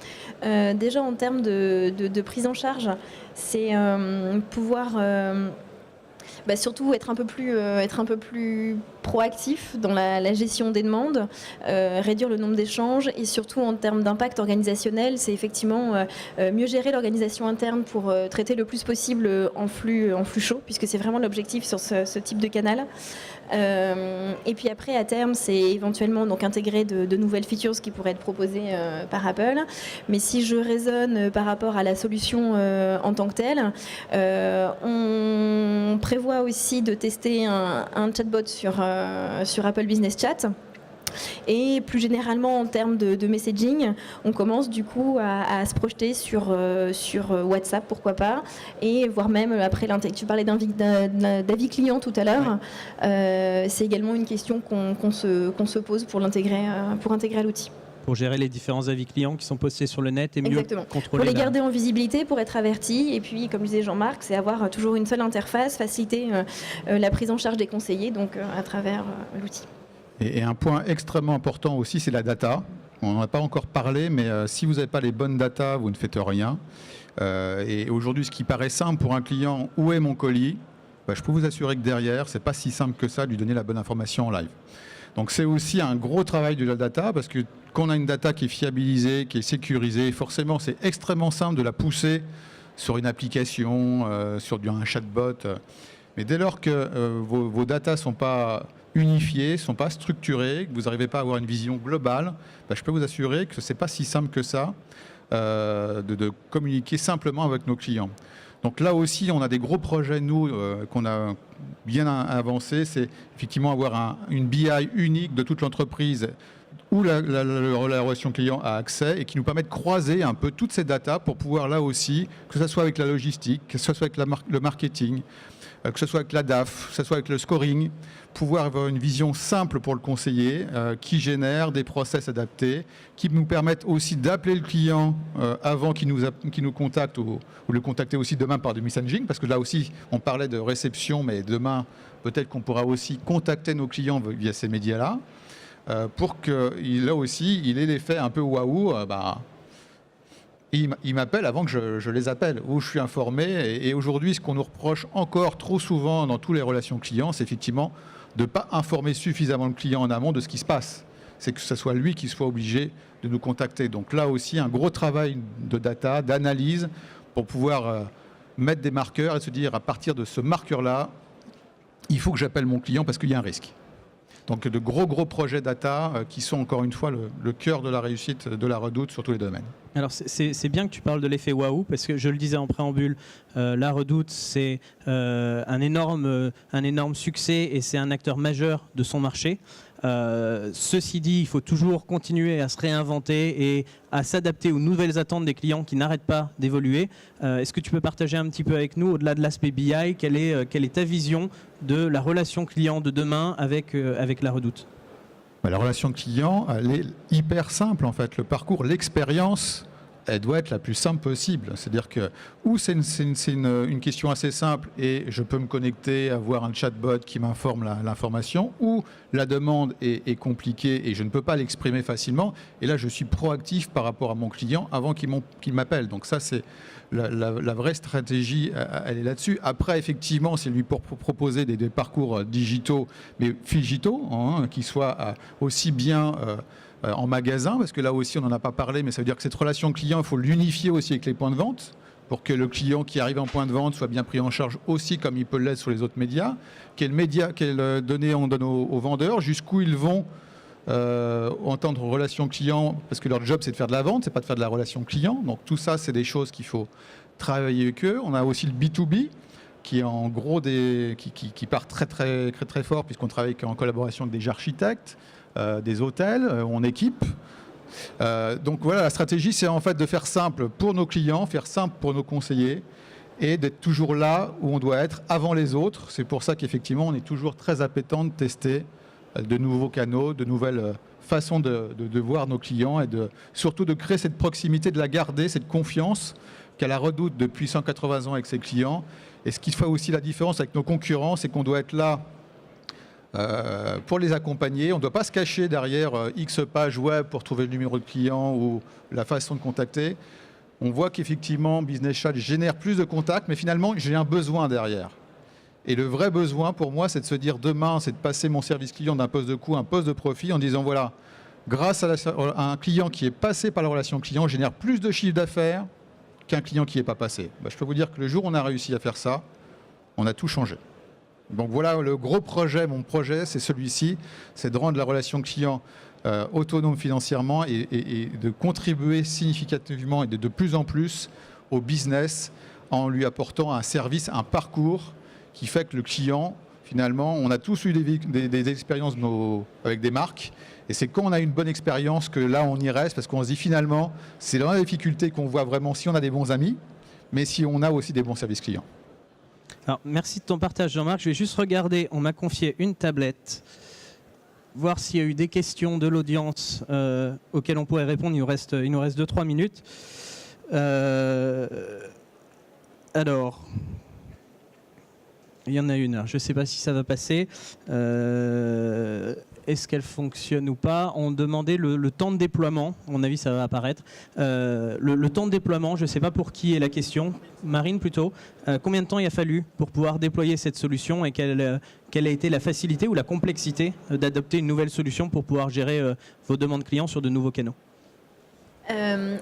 déjà en termes de prise en charge, c'est pouvoir surtout être un peu plus proactif dans la gestion des demandes, réduire le nombre d'échanges et surtout en termes d'impact organisationnel, c'est effectivement mieux gérer l'organisation interne pour traiter le plus possible en flux chaud, puisque c'est vraiment l'objectif sur ce type de canal. Et puis après, à terme, c'est éventuellement donc intégrer de nouvelles features qui pourraient être proposées par Apple. Mais si je raisonne par rapport à la solution en tant que telle, on prévoit aussi de tester un chatbot sur Apple Business Chat. Et plus généralement en termes de messaging, on commence du coup à se projeter sur WhatsApp, pourquoi pas, et voire même après tu parlais d'avis client tout à l'heure, c'est également une question qu'on se pose pour intégrer à l'outil. Pour gérer les différents avis clients qui sont postés sur le net et mieux contrôler. Pour les garder en visibilité, pour être avertis. Et puis, comme disait Jean-Marc, c'est avoir toujours une seule interface, faciliter la prise en charge des conseillers donc, à travers l'outil. Et un point extrêmement important aussi, c'est la data. On n'en a pas encore parlé, mais si vous n'avez pas les bonnes data, vous ne faites rien. Et aujourd'hui, ce qui paraît simple pour un client, où est mon colis? Je peux vous assurer que derrière, ce n'est pas si simple que ça de lui donner la bonne information en live. Donc c'est aussi un gros travail de la data, parce que quand on a une data qui est fiabilisée, qui est sécurisée, forcément c'est extrêmement simple de la pousser sur une application, sur un chatbot. Mais dès lors que vos data ne sont pas unifiées, ne sont pas structurées, que vous n'arrivez pas à avoir une vision globale, je peux vous assurer que ce n'est pas si simple que ça de communiquer simplement avec nos clients. Donc là aussi, on a des gros projets, nous, qu'on a bien avancé. C'est effectivement avoir une BI unique de toute l'entreprise où la relation client a accès et qui nous permet de croiser un peu toutes ces datas pour pouvoir là aussi, que ce soit avec la logistique, que ce soit avec le marketing, que ce soit avec la DAF, que ce soit avec le scoring, pouvoir avoir une vision simple pour le conseiller qui génère des process adaptés, qui nous permettent aussi d'appeler le client avant qu'il nous contacte ou le contacter aussi demain par du messaging, parce que là aussi on parlait de réception, mais demain peut-être qu'on pourra aussi contacter nos clients via ces médias-là, pour que là aussi il ait l'effet un peu waouh. Ils m'appellent avant que je les appelle, où je suis informé. Et aujourd'hui, ce qu'on nous reproche encore trop souvent dans toutes les relations clients, c'est effectivement de ne pas informer suffisamment le client en amont de ce qui se passe. C'est que ce soit lui qui soit obligé de nous contacter. Donc là aussi, un gros travail de data, d'analyse, pour pouvoir mettre des marqueurs et se dire, à partir de ce marqueur-là, il faut que j'appelle mon client parce qu'il y a un risque. Donc de gros projets data qui sont encore une fois le cœur de la réussite de la Redoute sur tous les domaines. Alors c'est bien que tu parles de l'effet waouh, parce que je le disais en préambule, la Redoute c'est un énorme succès et c'est un acteur majeur de son marché. Ceci dit, il faut toujours continuer à se réinventer et à s'adapter aux nouvelles attentes des clients qui n'arrêtent pas d'évoluer. Est-ce que tu peux partager un petit peu avec nous, au-delà de l'aspect BI, quelle est ta vision de la relation client de demain avec la Redoute? La relation client, elle est hyper simple en fait. Le parcours, l'expérience, elle doit être la plus simple possible. C'est-à-dire que ou c'est une question assez simple et je peux me connecter, avoir un chatbot qui m'informe l'information, ou la demande est compliquée et je ne peux pas l'exprimer facilement. Et là, je suis proactif par rapport à mon client avant qu'il m'appelle. Donc ça, c'est la vraie stratégie, elle est là-dessus. Après, effectivement, c'est lui pour proposer des parcours digitaux, mais digitaux, qui soient aussi bien en magasin, parce que là aussi on n'en a pas parlé, mais ça veut dire que cette relation client, il faut l'unifier aussi avec les points de vente pour que le client qui arrive en point de vente soit bien pris en charge aussi comme il peut l'être sur les autres médias. Quelles données on donne aux vendeurs, jusqu'où ils vont entendre relation client, parce que leur job c'est de faire de la vente, c'est pas de faire de la relation client. Donc tout ça, c'est des choses qu'il faut travailler avec eux. On a aussi le B2B qui est en gros qui part très fort, puisqu'on travaille en collaboration avec des architectes, des hôtels, on équipe. Donc voilà, la stratégie, c'est en fait de faire simple pour nos clients, faire simple pour nos conseillers et d'être toujours là où on doit être avant les autres. C'est pour ça qu'effectivement, on est toujours très appétent de tester de nouveaux canaux, de nouvelles façons de voir nos clients et surtout de créer cette proximité, de la garder, cette confiance qu'elle a Redoute depuis 180 ans avec ses clients. Et ce qui fait aussi la différence avec nos concurrents, c'est qu'on doit être là pour les accompagner. On ne doit pas se cacher derrière X pages web pour trouver le numéro de client ou la façon de contacter. On voit qu'effectivement, Business Chat génère plus de contacts, mais finalement, j'ai un besoin derrière. Et le vrai besoin pour moi, c'est de se dire demain, c'est de passer mon service client d'un poste de coût à un poste de profit en disant voilà, grâce à un client qui est passé par la relation client, on génère plus de chiffre d'affaires qu'un client qui n'est pas passé. Je peux vous dire que le jour où on a réussi à faire ça, on a tout changé. Donc voilà, le gros projet, mon projet, c'est celui-ci, c'est de rendre la relation client autonome financièrement et de contribuer significativement et de plus en plus au business en lui apportant un service, un parcours qui fait que le client, finalement, on a tous eu des expériences avec des marques. Et c'est quand on a une bonne expérience que là, on y reste, parce qu'on se dit finalement, c'est dans la difficulté qu'on voit vraiment si on a des bons amis, mais si on a aussi des bons services clients. Alors, merci de ton partage, Jean-Marc. Je vais juste regarder, on m'a confié une tablette, voir s'il y a eu des questions de l'audience auxquelles on pourrait répondre. Il nous reste 2-3 minutes. Alors, il y en a une. Je ne sais pas si ça va passer. Est-ce qu'elle fonctionne ou pas? On demandait le temps de déploiement. À mon avis, ça va apparaître. Le temps de déploiement, je ne sais pas pour qui est la question. Marine, plutôt. Combien de temps il a fallu pour pouvoir déployer cette solution et quelle a été la facilité ou la complexité d'adopter une nouvelle solution pour pouvoir gérer vos demandes clients sur de nouveaux canaux?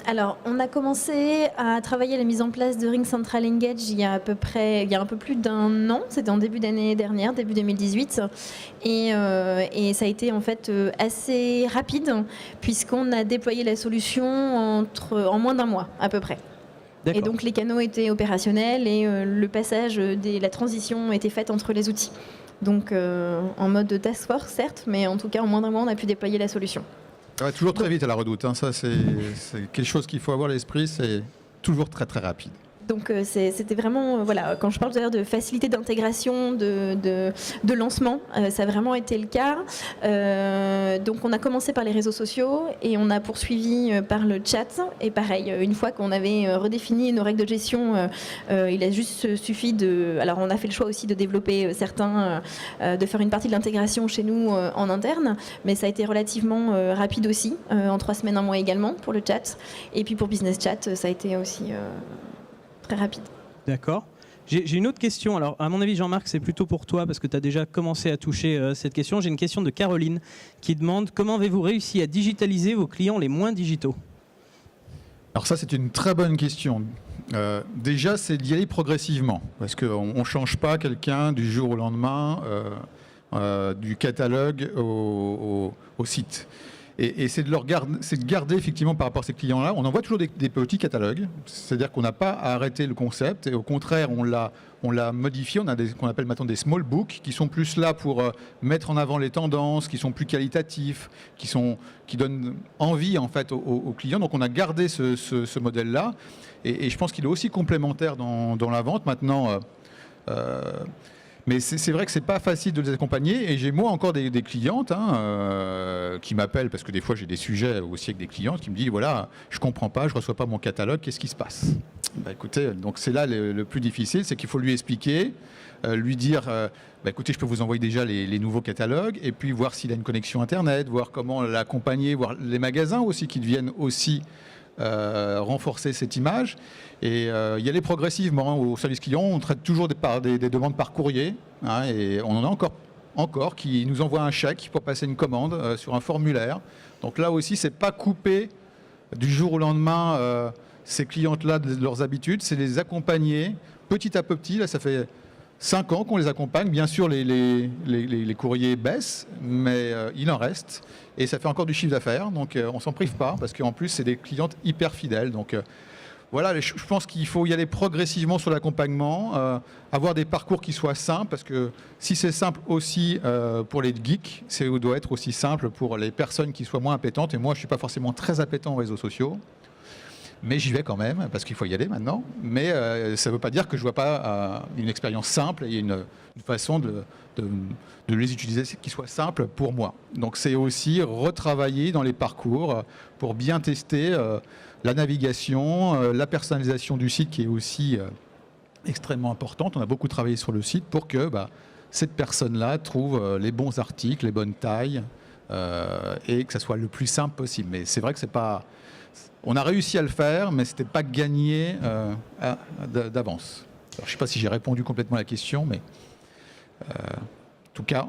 Alors, on a commencé à travailler la mise en place de Ring Central Engage il y a un peu plus d'1 an. C'était en début d'année dernière, début 2018. Et ça a été en fait assez rapide puisqu'on a déployé la solution en moins d'1 mois à peu près. Et donc les canaux étaient opérationnels et le passage, la transition était faite entre les outils. Donc en mode task force certes, mais en tout cas en moins d'1 mois on a pu déployer la solution. Ça va toujours très vite à la Redoute, hein. Ça c'est quelque chose qu'il faut avoir à l'esprit, c'est toujours très très rapide. Donc c'était vraiment, voilà, quand je parle d'ailleurs de facilité d'intégration, de lancement, ça a vraiment été le cas. Donc on a commencé par les réseaux sociaux et on a poursuivi par le chat. Et pareil, une fois qu'on avait redéfini nos règles de gestion, il a juste suffi de... Alors on a fait le choix aussi de développer de faire une partie de l'intégration chez nous en interne, mais ça a été relativement rapide aussi, en 3 semaines, 1 mois également pour le chat. Et puis pour Business Chat, ça a été aussi... très rapide. D'accord. J'ai une autre question. Alors, à mon avis, Jean-Marc, c'est plutôt pour toi parce que tu as déjà commencé à toucher cette question. J'ai une question de Caroline qui demande comment avez-vous réussi à digitaliser vos clients les moins digitaux? Alors ça, c'est une très bonne question. Déjà, c'est d'y aller progressivement parce qu'on ne change pas quelqu'un du jour au lendemain du catalogue au site. Et c'est de garder effectivement par rapport à ces clients-là. On envoie toujours des petits catalogues, c'est-à-dire qu'on n'a pas à arrêter le concept, et au contraire, on l'a modifié. On a qu'on appelle maintenant des small books, qui sont plus là pour mettre en avant les tendances, qui sont plus qualitatifs, qui donnent envie en fait aux clients. Donc on a gardé ce modèle-là, et je pense qu'il est aussi complémentaire dans la vente maintenant. Mais c'est vrai que c'est pas facile de les accompagner, et j'ai moi encore des clientes qui m'appellent parce que des fois j'ai des sujets aussi avec des clientes qui me disent voilà, je comprends pas, je reçois pas mon catalogue, qu'est-ce qui se passe? Écoutez, donc c'est là le plus difficile, c'est qu'il faut lui expliquer, lui dire écoutez, je peux vous envoyer déjà les nouveaux catalogues, et puis voir s'il a une connexion internet, voir comment l'accompagner, voir les magasins aussi qui deviennent aussi renforcer cette image et y aller progressivement. Au service client, on traite toujours des demandes par courrier, et on en a encore qui nous envoient un chèque pour passer une commande sur un formulaire. Donc là aussi, c'est pas couper du jour au lendemain ces clientes-là de leurs habitudes, c'est les accompagner petit à petit. Là, ça fait 5 ans qu'on les accompagne. Bien sûr, les courriers baissent, mais il en reste. Et ça fait encore du chiffre d'affaires. Donc, on ne s'en prive pas, parce qu'en plus, c'est des clientes hyper fidèles. Donc, voilà, je pense qu'il faut y aller progressivement sur l'accompagnement, avoir des parcours qui soient simples, parce que si c'est simple aussi pour les geeks, ça doit être aussi simple pour les personnes qui soient moins appétentes. Et moi, je ne suis pas forcément très appétent aux réseaux sociaux. Mais j'y vais quand même, parce qu'il faut y aller maintenant. Mais ça ne veut pas dire que je ne vois pas une expérience simple et une façon de les utiliser qui soit simple pour moi. Donc c'est aussi retravailler dans les parcours pour bien tester la navigation, la personnalisation du site qui est aussi extrêmement importante. On a beaucoup travaillé sur le site pour que cette personne-là trouve les bons articles, les bonnes tailles et que ça soit le plus simple possible. Mais c'est vrai que c'est pas... On a réussi à le faire, mais ce n'était pas gagné d'avance. Alors, je ne sais pas si j'ai répondu complètement à la question, mais en tout cas,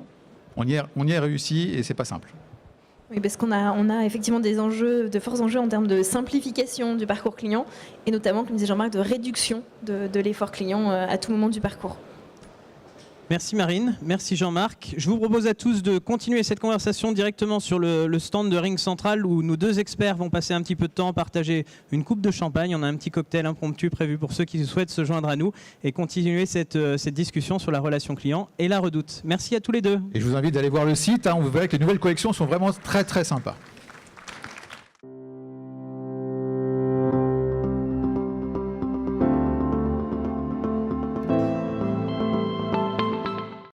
on y a réussi et ce n'est pas simple. Oui, parce qu'on a effectivement des enjeux, de forts enjeux en termes de simplification du parcours client et notamment, comme disait Jean-Marc, de réduction de l'effort client à tout moment du parcours. Merci Marine, merci Jean-Marc. Je vous propose à tous de continuer cette conversation directement sur le stand de Ring Central où nos deux experts vont passer un petit peu de temps, partager une coupe de champagne. On a un petit cocktail impromptu prévu pour ceux qui souhaitent se joindre à nous et continuer cette discussion sur la relation client et la Redoute. Merci à tous les deux. Et je vous invite d'aller voir le site, vous verrez que les nouvelles collections sont vraiment très très sympas.